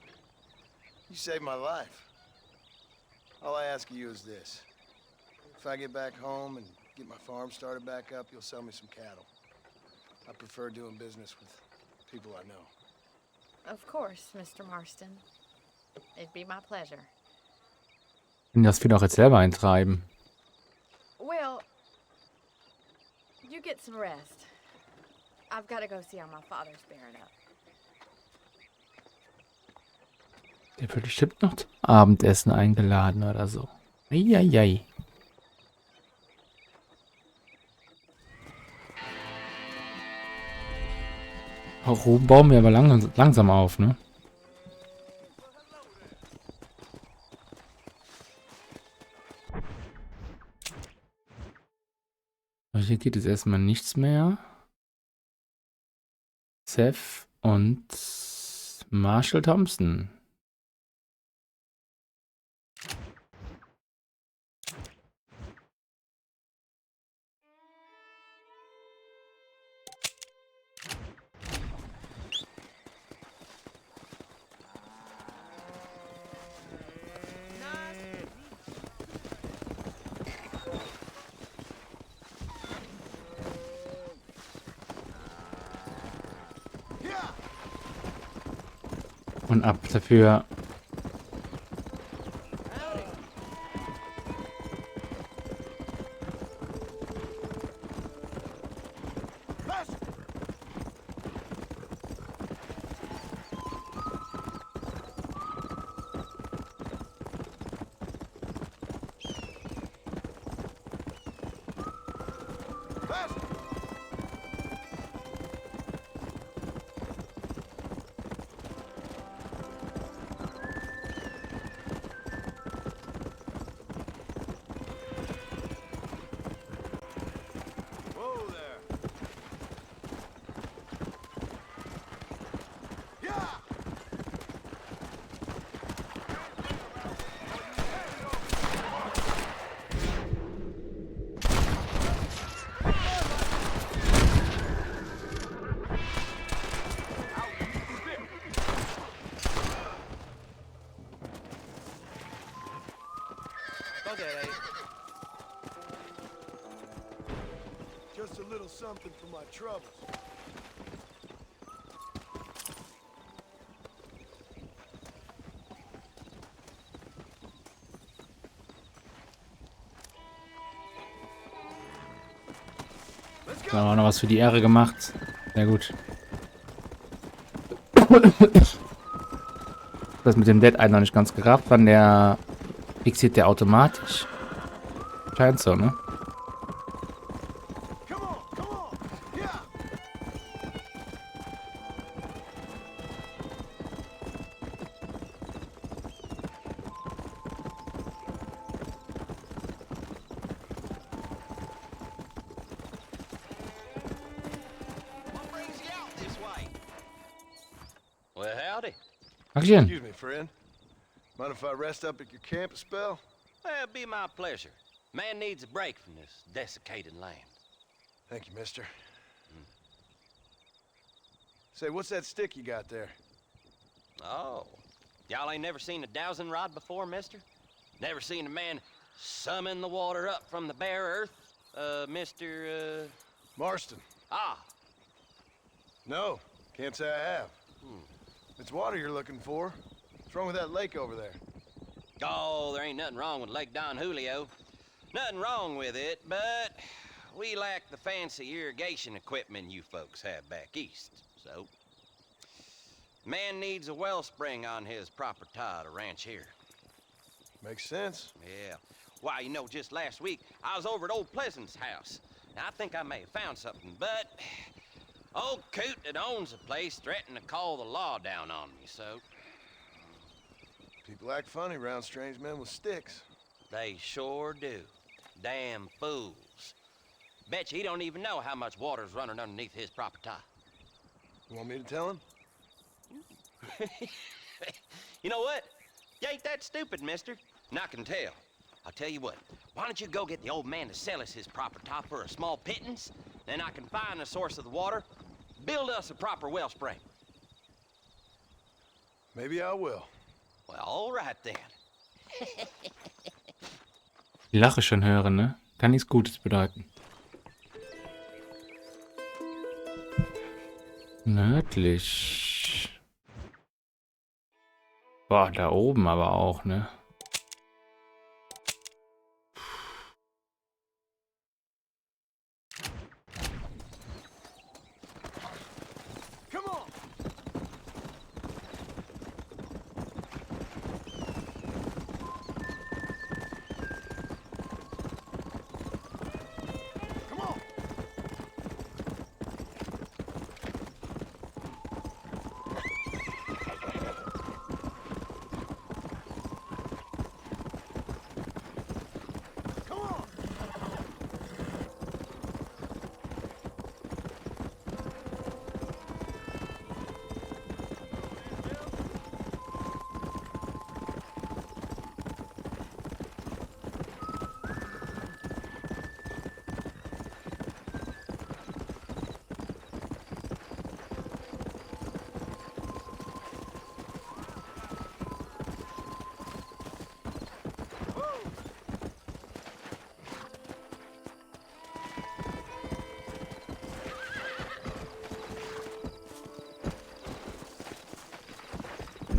You saved my life. All I ask of you is this. If I get back home and get my farm started back up, you'll sell me some cattle. I prefer doing business with people I know. Of course, Mr. Marston. It'd be my pleasure. Und das will auch jetzt selber eintreiben. Well, you get some rest. I've got to go see how my father's bearing up. Der wird bestimmt noch zum Abendessen eingeladen oder so. Eieiei. Warum bauen wir aber langsam auf, ne? Aber hier geht es erstmal nichts mehr. Seth und Marshall Thompson. Und ab dafür. Just a little something for my troubles. Da haben wir noch was für die Ehre gemacht. Sehr gut. Das mit dem Dead Eye noch nicht ganz gerafft, wann der fixiert der automatisch. Scheint so, ne? Well, howdy. Dankeschön. Excuse me, friend. Mind if I rest up at your camp a spell? Well, it'd be my pleasure. Man needs a break from this desiccated land. Thank you, mister. Say, what's that stick you got there? Oh, y'all ain't never seen a dowsing rod before, mister? Never seen a man summon the water up from the bare earth? Mr. Marston. Ah. No, can't say I have. It's water you're looking for. What's wrong with that lake over there? Oh, there ain't nothing wrong with Lake Don Julio. Nothing wrong with it, but, we lack the fancy irrigation equipment you folks have back east, so... Man needs a wellspring on his property to ranch here. Makes sense. Yeah. Why, you know, just last week, I was over at old Pleasant's house. Now, I think I may have found something, but... Old coot that owns the place threatened to call the law down on me, so... People act funny around strange men with sticks. They sure do. Damn fools. Bet you he don't even know how much water's running underneath his property. You want me to tell him? You know what? You ain't that stupid, mister. And I can tell. I'll tell you what. Why don't you go get the old man to sell us his property for a small pittance? Then I can find the source of the water, build us a proper wellspring. Maybe I will. Well, all right then. Die Lache schon hören, ne? Kann nichts Gutes bedeuten. Nördlich. Boah, da oben aber auch, ne?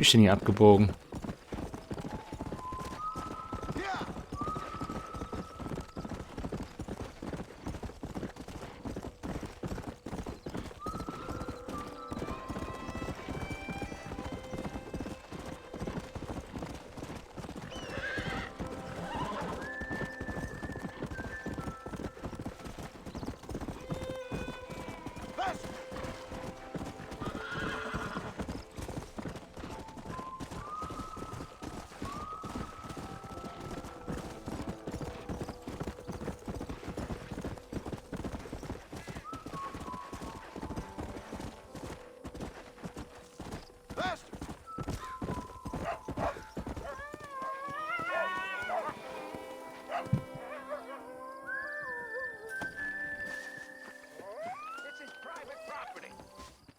Bin ich denn hier abgebogen?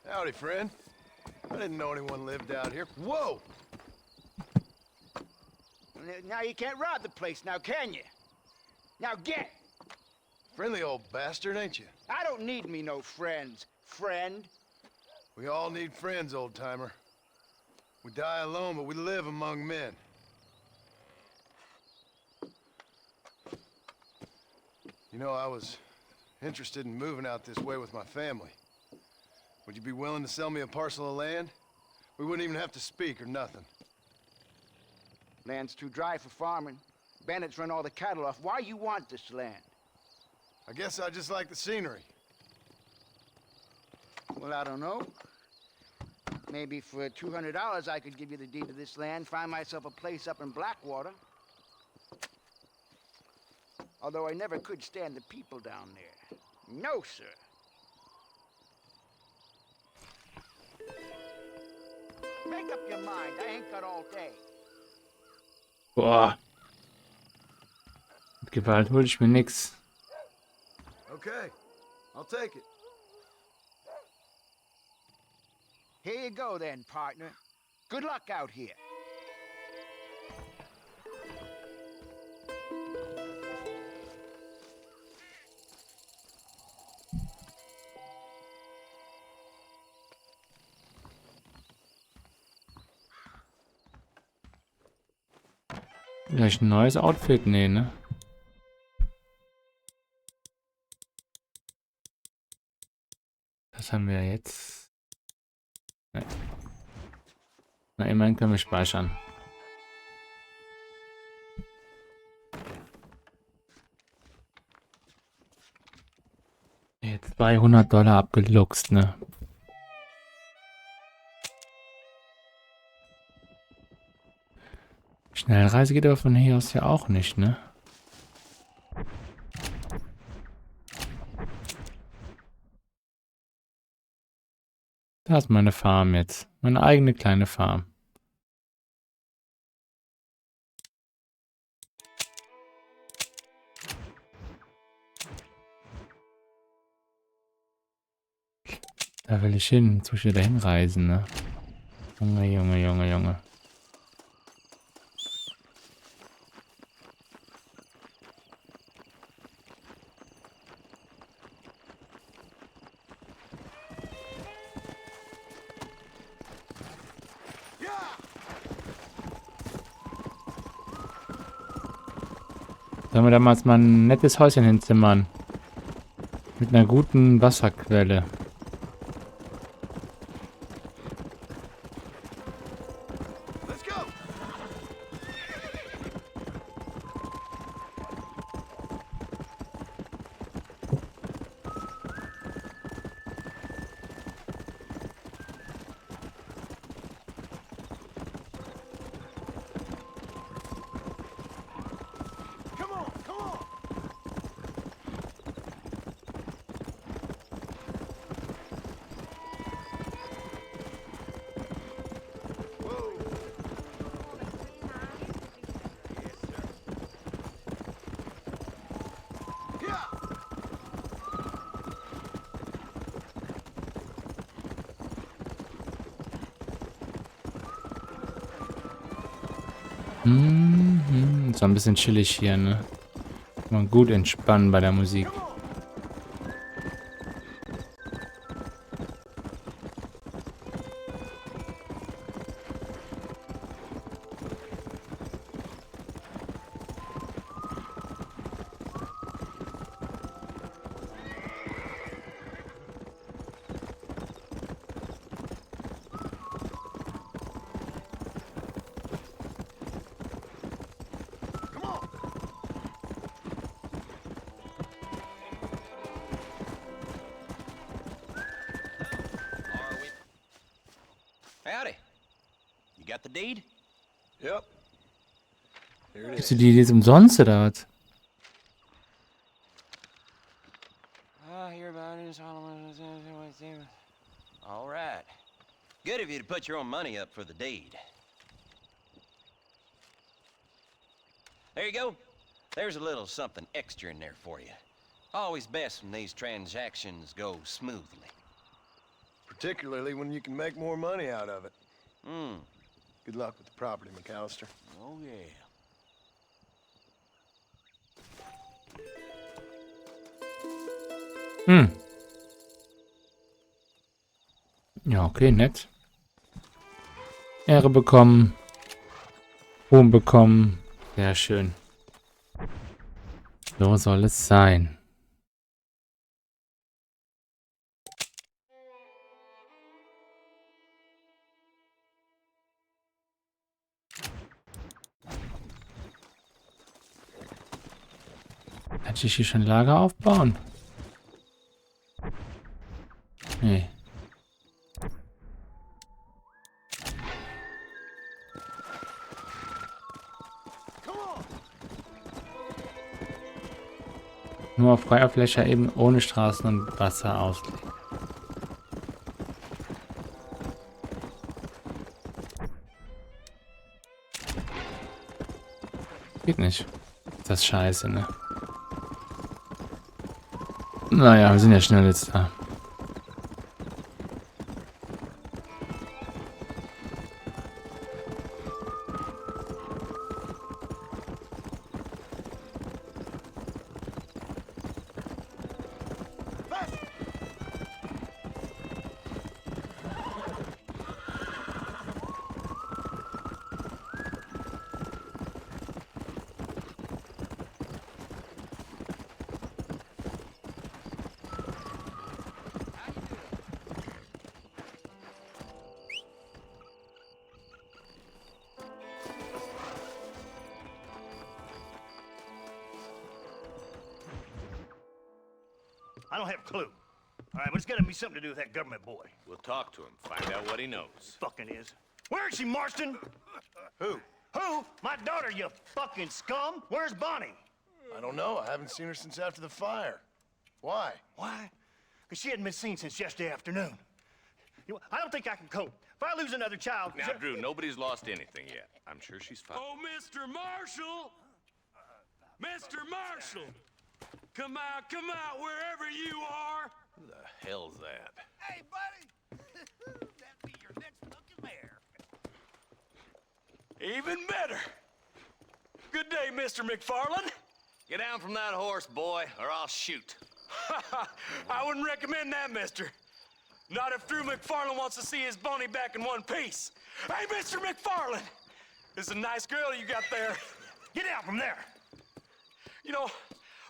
Howdy, friend. I didn't know anyone lived out here. Whoa! Now you can't rob the place now, can you? Now get! Friendly old bastard, ain't you? I don't need me no friends, friend. We all need friends, old-timer. We die alone, but we live among men. You know, I was interested in moving out this way with my family. Would you be willing to sell me a parcel of land? We wouldn't even have to speak or nothing. Land's too dry for farming. Bandits run all the cattle off. Why you want this land? I guess I just like the scenery. Well, I don't know. Maybe for $200 I could give you the deed to this land, find myself a place up in Blackwater. Although I never could stand the people down there. No, sir. Make up your mind. I ain't got all day. Boah. Mit Gewalt hole ich mir nix. Okay, I'll take it. Here you go then, partner. Good luck out here. Vielleicht ein neues Outfit? Nee, ne? was haben wir jetzt? Nee. Na, immerhin können wir speichern. Jetzt $200 abgeluchst, ne? Schnellreise geht aber von hier aus ja auch nicht, ne? Da ist meine Farm jetzt. Meine eigene kleine Farm. Da will ich hin. Jetzt muss ich wieder hinreisen, ne? Junge, Junge, Junge, Junge. Sollen wir damals mal ein nettes Häuschen hinzimmern? Mit einer guten Wasserquelle. Let's go. Come on, come on. Whoa. Yeah. So ein bisschen chillig hier, ne? Mal gut entspannen bei der Musik. Come on. Are we? Howdy. You got the deed? Yep. Here it Gibst is. du die jetzt umsonst oder was? Hear about it. All right. Good of you to put your own money up for the deed. There you go. There's a little something extra in there for you. Always best when these transactions go smoothly. Particularly when you can make more money out of it. Hmm. Good luck with the property, McAllister. Oh, yeah. Ja, okay, nett. Ehre bekommen. Ruhm bekommen. Sehr schön. So soll es sein. Kann ich hier schon Lager aufbauen? Nee. Nur auf freier Fläche eben ohne Straßen und Wasser auslegen. Geht nicht. Ist das scheiße, ne? Naja, wir sind ja schnell jetzt da. I don't have a clue. All right, but it's gotta be something to do with that government boy. We'll talk to him, find out what he knows. Fucking is. Where is she, Marston? Who? Who? My daughter, you fucking scum. Where's Bonnie? I don't know. I haven't seen her since after the fire. Why? Why? Because she hadn't been seen since yesterday afternoon. You know, I don't think I can cope. If I lose another child... Now, Drew, nobody's lost anything yet. I'm sure she's fine. Oh, Mr. Marshall! Mr. Marshall! Come out, wherever you are! Who the hell's that? Hey, buddy! That'll be your next lucky mare. Even better! Good day, Mr. McFarland. Get down from that horse, boy, or I'll shoot. I wouldn't recommend that, mister. Not if Drew McFarland wants to see his Bonnie back in one piece. Hey, Mr. McFarland! This is a nice girl you got there. Get out from there! You know,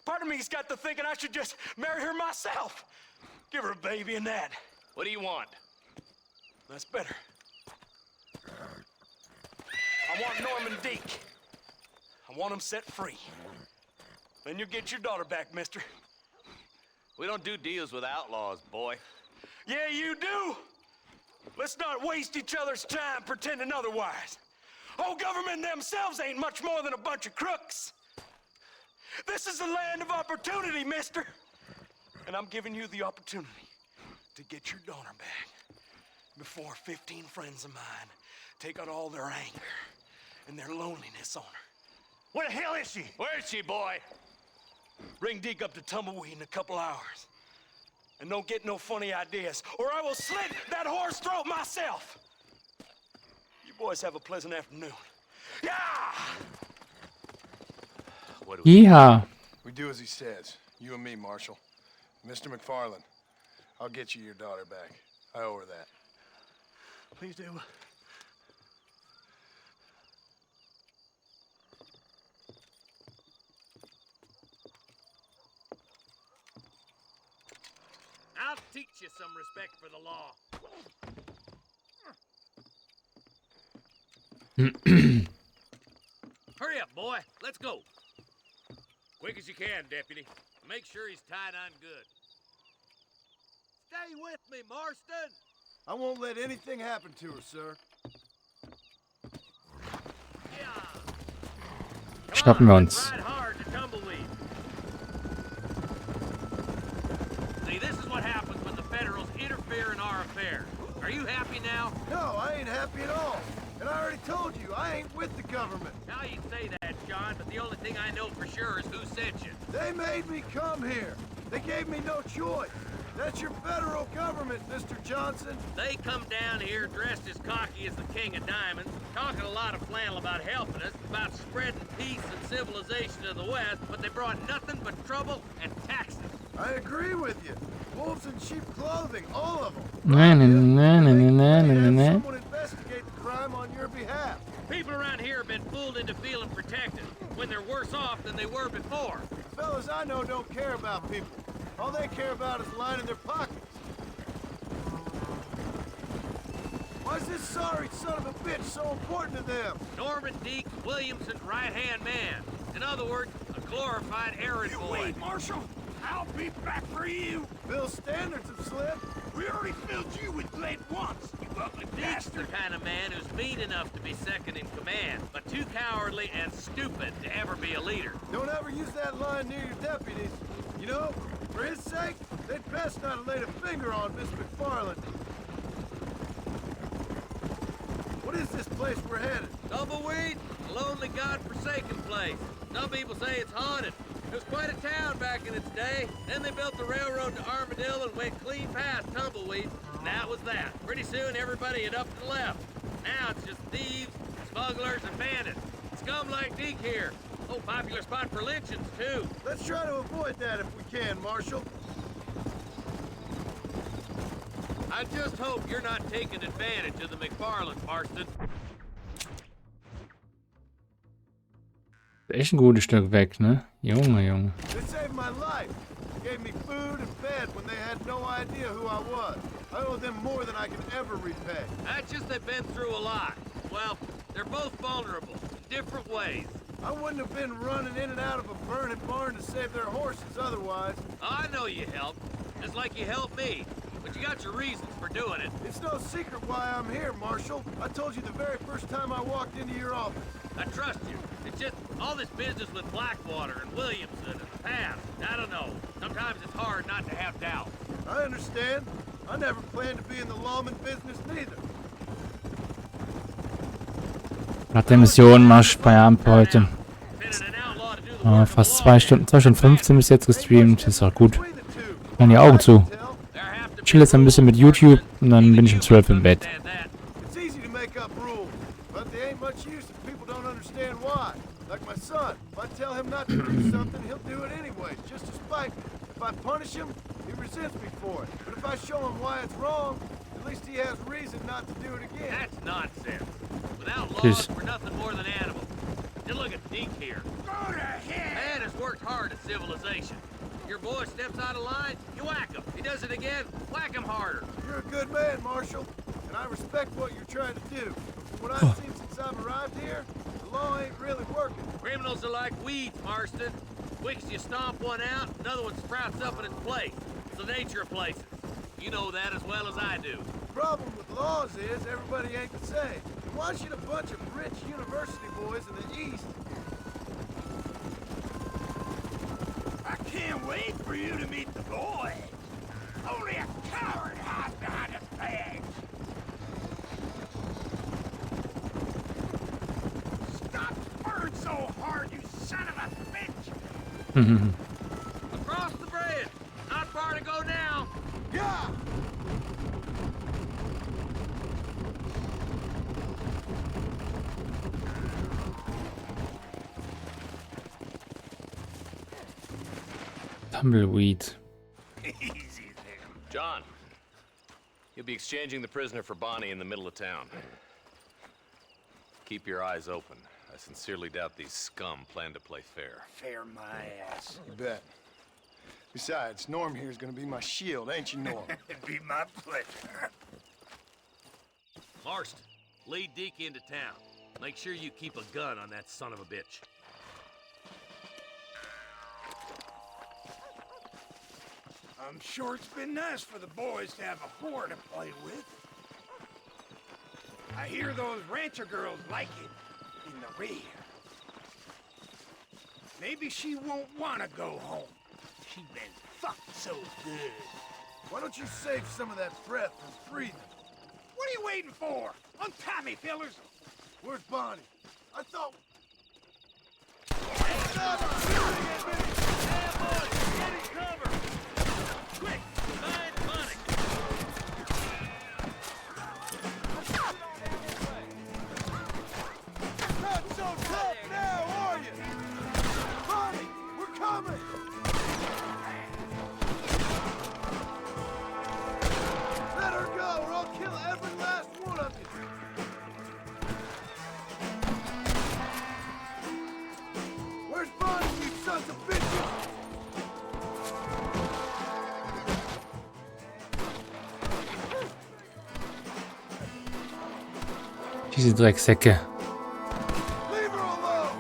part of me's got to thinking I should just marry her myself. Give her a baby and that. What do you want? That's better. I want Norman Deke. I want him set free. Then you'll get your daughter back, mister. We don't do deals with outlaws, boy. Yeah, you do. Let's not waste each other's time pretending otherwise. Oh, government themselves ain't much more than a bunch of crooks. This is the land of opportunity, mister. And I'm giving you the opportunity to get your daughter back before 15 friends of mine take out all their anger and their loneliness on her. Where the hell is she? Where is she, boy? Bring Deke up to Tumbleweed in a couple hours. And don't get no funny ideas, or I will slit that horse throat myself. You boys have a pleasant afternoon. Yeah! What do we... Yeehaw. We do as he says. You and me, Marshal. Mr. McFarland, I'll get you your daughter back. I owe her that. Please do. I'll teach you some respect for the law. Hurry up, boy. Let's go. Quick as you can, deputy. Make sure he's tied on good. Stay with me, Marston. I won't let anything happen to her, sir. Schnappen wir uns. Ride hard to Tumbleweed. See, this is what happens when the Federals interfere in our affairs. Are you happy now? No, I ain't happy at all. And I already told you, I ain't with the government. Now you say that, John, but the only thing I know for sure is who sent you. They made me come here. They gave me no choice. That's your federal government, Mr. Johnson. They come down here dressed as cocky as the King of Diamonds, talking a lot of flannel about helping us, about spreading peace and civilization to the West, but they brought nothing but trouble and taxes. I agree with you. Wolves in sheep clothing, all of them. Na, na, na, na, na, na, na, na. Someone investigate the crime on your behalf. People around here have been fooled into feeling protected, when they're worse off than they were before. Fellas I know don't care about people. All they care about is lining their pockets. Why is this sorry son of a bitch so important to them? Norman Deke, Williamson's right-hand man. In other words, a glorified errand boy. Wait, Marshal. I'll be back for you. Bill's standards have slipped. We already filled you with lead once, you ugly Deke's the bastard. kind of man who's mean enough to be second in command, but too cowardly and stupid to ever be a leader. Don't ever use that line near your deputies. You know, for his sake, they'd best not have laid a finger on Miss McFarland. What is this place we're headed? Tumbleweed, a lonely, god-forsaken place. Some people say it's haunted. It was quite a town back in its day. Then they built the railroad to Armadillo and went clean past Tumbleweed. And that was that. Pretty soon everybody had up and left. Now it's just thieves, smugglers, and bandits. Scum like Deke here. Oh, popular spot for lynchings, too. Let's try to avoid that if we can, Marshal. I just hope you're not taking advantage of the McFarland, Marston. Echt ein gutes Stück weg, ne? Junge, Junge. They saved my life. Gave me food and bed when they had no idea who I was. I owe them more than I can ever repay. That's just they've been through a lot. Well, they're both vulnerable in different ways. I wouldn't have been running in and out of a burning barn to save their horses otherwise. I know you helped, just like you helped me. But you got your reasons for doing it. It's no secret why I'm here, Marshal. I told you the very first time I walked into your office. I trust you. It's just all this business with Blackwater and Williamson and the past. I don't know. Sometimes it's hard not to have doubt. I understand. I never planned to be in the lawman business neither. Nach der Mission Marsch bei Abend heute. Fast 2 Stunden, 2 Stunden 15 bis jetzt gestreamt. Ist auch gut. Ich kann die Augen zu. Chill jetzt ein bisschen mit YouTube und dann bin ich um 12 im Bett. It's easy to make up rules, but they ain't much use if people don't understand why. Like my son, if I tell him not to do something, he'll do it anyway, just to spite me. If I punish him, he resents me for it. But if I show him why it's wrong, at least he has reason not to do it again. That's nonsense. Without laws, we're nothing more than animals. Just look at Deke here. Go to hell! Man has worked hard at civilization. Your boy steps out of line, you whack him. He does it again, whack him harder. You're a good man, Marshal, and I respect what you're trying to do. But from what I've seen since I've arrived here, the law ain't really working. Criminals are like weeds, Marston. Quick as you stomp one out, another one sprouts up in its place. It's the nature of places. You know that as well as I do. The problem with laws is everybody ain't the same. And why should a bunch of rich university boys in the East... I can't wait for you to meet the boy. Only a coward hides behind his bags. Stop spurring so hard, you son of a bitch! Across the bridge. Not far to go now. Yeah! Tumbleweed. Easy there. John, you'll be exchanging the prisoner for Bonnie in the middle of town. Keep your eyes open. I sincerely doubt these scum plan to play fair. Fair my ass. You bet. Besides, Norm here's gonna be my shield, ain't you, Norm? It'd be my pleasure. Marston, lead Deke into town. Make sure you keep a gun on that son of a bitch. I'm sure it's been nice for the boys to have a whore to play with. I hear those rancher girls like it in the rear. Maybe she won't want to go home. She's been fucked so good. Why don't you save some of that breath for breathing? What are you waiting for? Untie me, fellers. Where's Bonnie? I thought... Quick, find Bonnie. Not so tough now, are you? Bonnie, we're coming! Let her go, or I'll kill every last one of you! Where's Bonnie, you sons of bitches? Diese Drecksäcke. Leave her alone!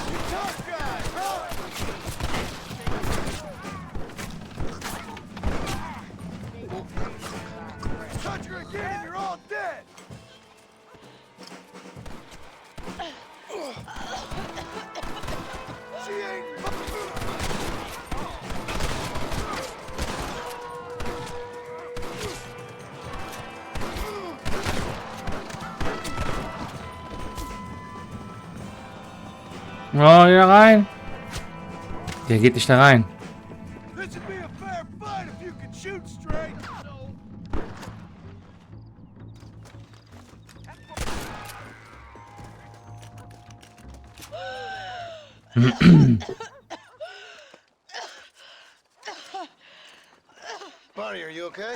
You tough guy, huh? Touch her again and you're all dead! She ain't... Oh, hier rein. Der geht nicht da rein. This would be a fair fight if you could shoot straight. Bonnie, are you okay?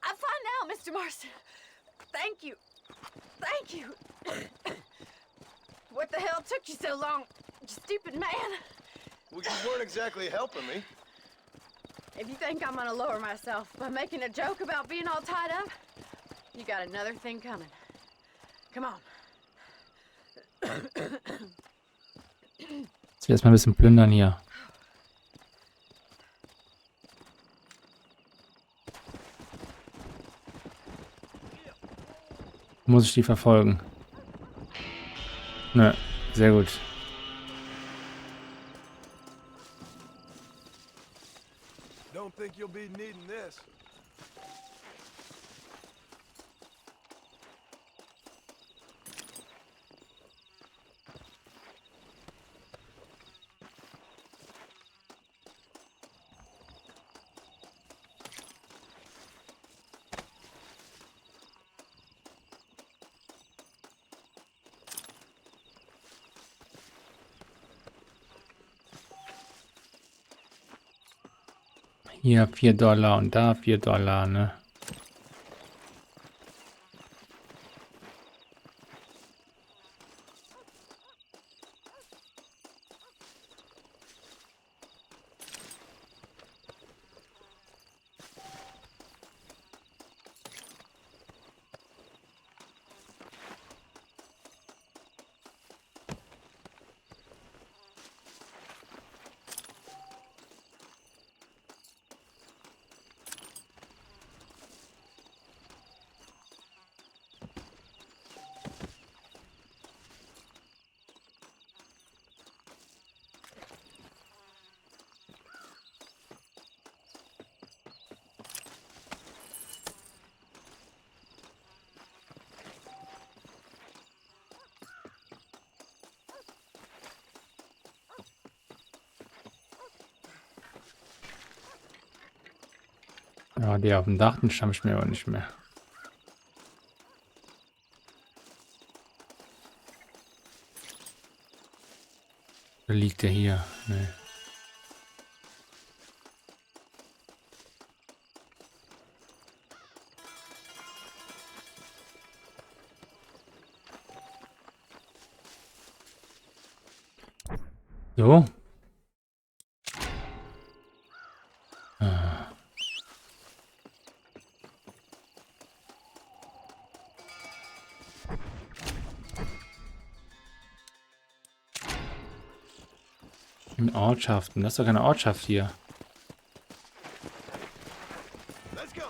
I'm fine now, Mr. Marston. Thank you. Thank you. What the hell took you so long, you stupid man? Well, you weren't exactly helping me. If you think I'm gonna lower myself by making a joke about being all tied up, you got another thing coming. Come on. Jetzt will erstmal ein bisschen plündern hier. Muss ich die verfolgen? Nö, sehr gut. Don't think you'll be needing this. Hier $4 und da $4, ne? Ja, die auf dem Dach, den stamm ich mir aber nicht mehr. Oder liegt der hier? Nee. So. In Ortschaften. Das ist doch keine Ortschaft hier. Let's go.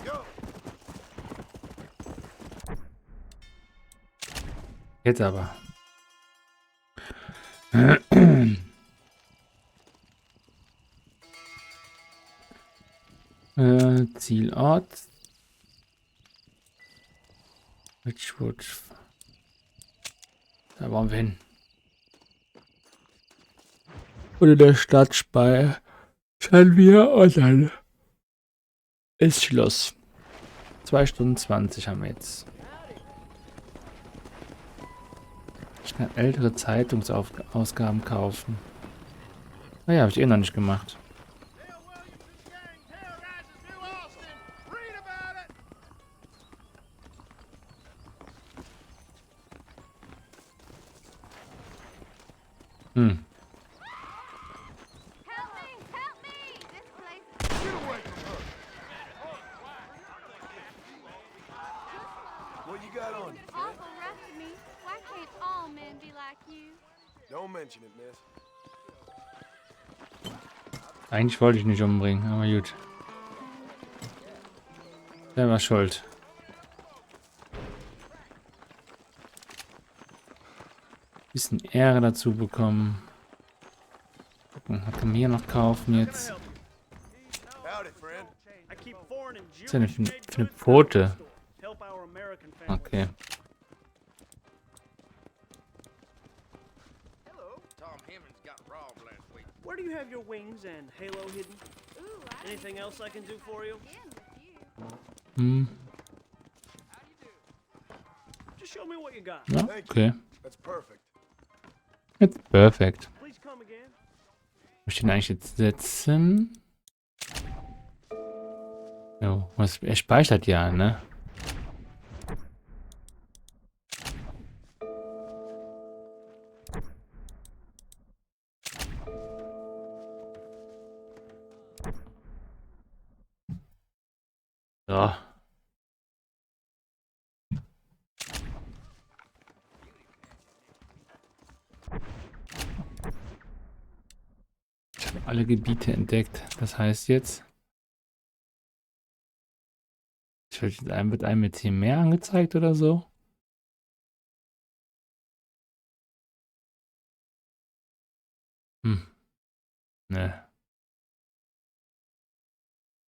Go. Jetzt aber. Zielort. Richwood. Da wollen wir hin. Und in der Stadt speichern wir und dann ist Schluss. 2 Stunden 20 haben wir jetzt. Ich kann ältere Zeitungsausgaben kaufen. Naja, habe ich eh noch nicht gemacht. Hm. What you got on you? Awful rough to me. Why can't all men be like you? Don't mention it, miss. Eigentlich wollte ich nicht umbringen, aber gut. Der war schuld. Bisschen Ehre dazu bekommen. Gucken, was können wir hier noch kaufen jetzt? Howdy, friend. Was ist denn für eine Pfote? Okay. Tom Hemmings got robbed last week. Where do you have your wings and halo hidden? Anything else I can do for you? Hm. Just show me what you got. Ja, okay. That's perfect. It's perfect. Please come again. Wo ich den eigentlich jetzt setzen? Jo, er speichert ja, ne? So. Ich habe alle Gebiete entdeckt. Das heißt jetzt, wird einem jetzt hier mehr angezeigt oder so? Ne.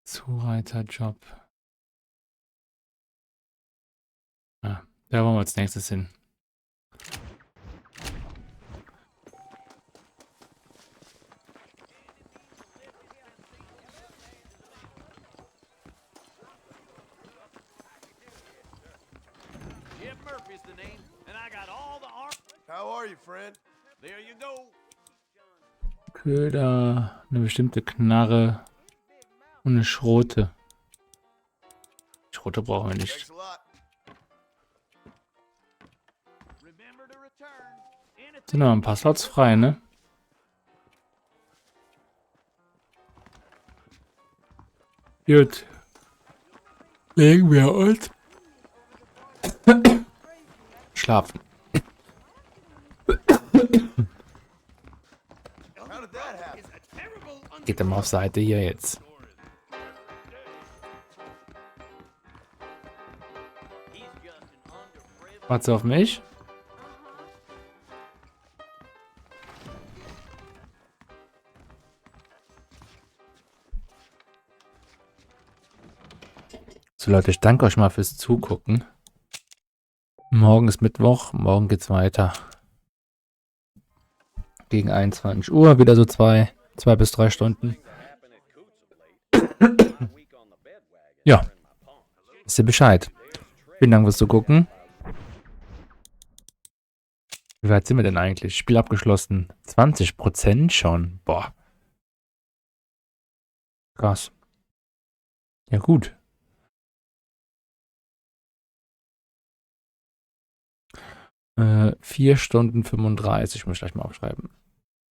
Zureiterjob. Ah, da wollen wir als nächstes hin. Jim Murphy's the name, and I got all the arm. How are you, friend? There you go. Köder, eine bestimmte Knarre und eine Schrote. Schrote brauchen wir nicht. Thanks a lot. Remember to return. Sind noch ein paar Slots frei, ne? Gut. Legen wir uns. Schlafen. How did that happen? Geht dann mal auf Seite hier jetzt. Wart's auf mich? So Leute, ich danke euch mal fürs Zugucken. Morgen ist Mittwoch, morgen geht's weiter. Gegen 21 Uhr, wieder so 2 bis 3 Stunden. Ja, wisst ihr Bescheid. Vielen Dank fürs Zugucken. Wie weit sind wir denn eigentlich? Spiel abgeschlossen. 20% schon. Boah. Krass. Ja gut. Äh, 4 Stunden 35, muss ich gleich mal aufschreiben.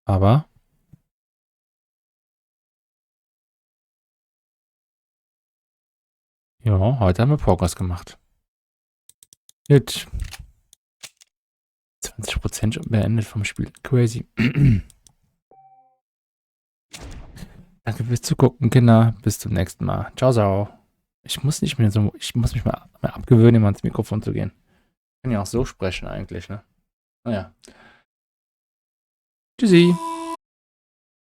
Aber ja, heute haben wir Progress gemacht. Gut. 20% schon beendet vom Spiel. Crazy. Danke fürs Zugucken, Kinder. Bis zum nächsten Mal. Ciao, ciao. Ich muss mich mal abgewöhnen, immer ans Mikrofon zu gehen. Ich kann ja auch so sprechen eigentlich, ne? Naja. Tschüssi.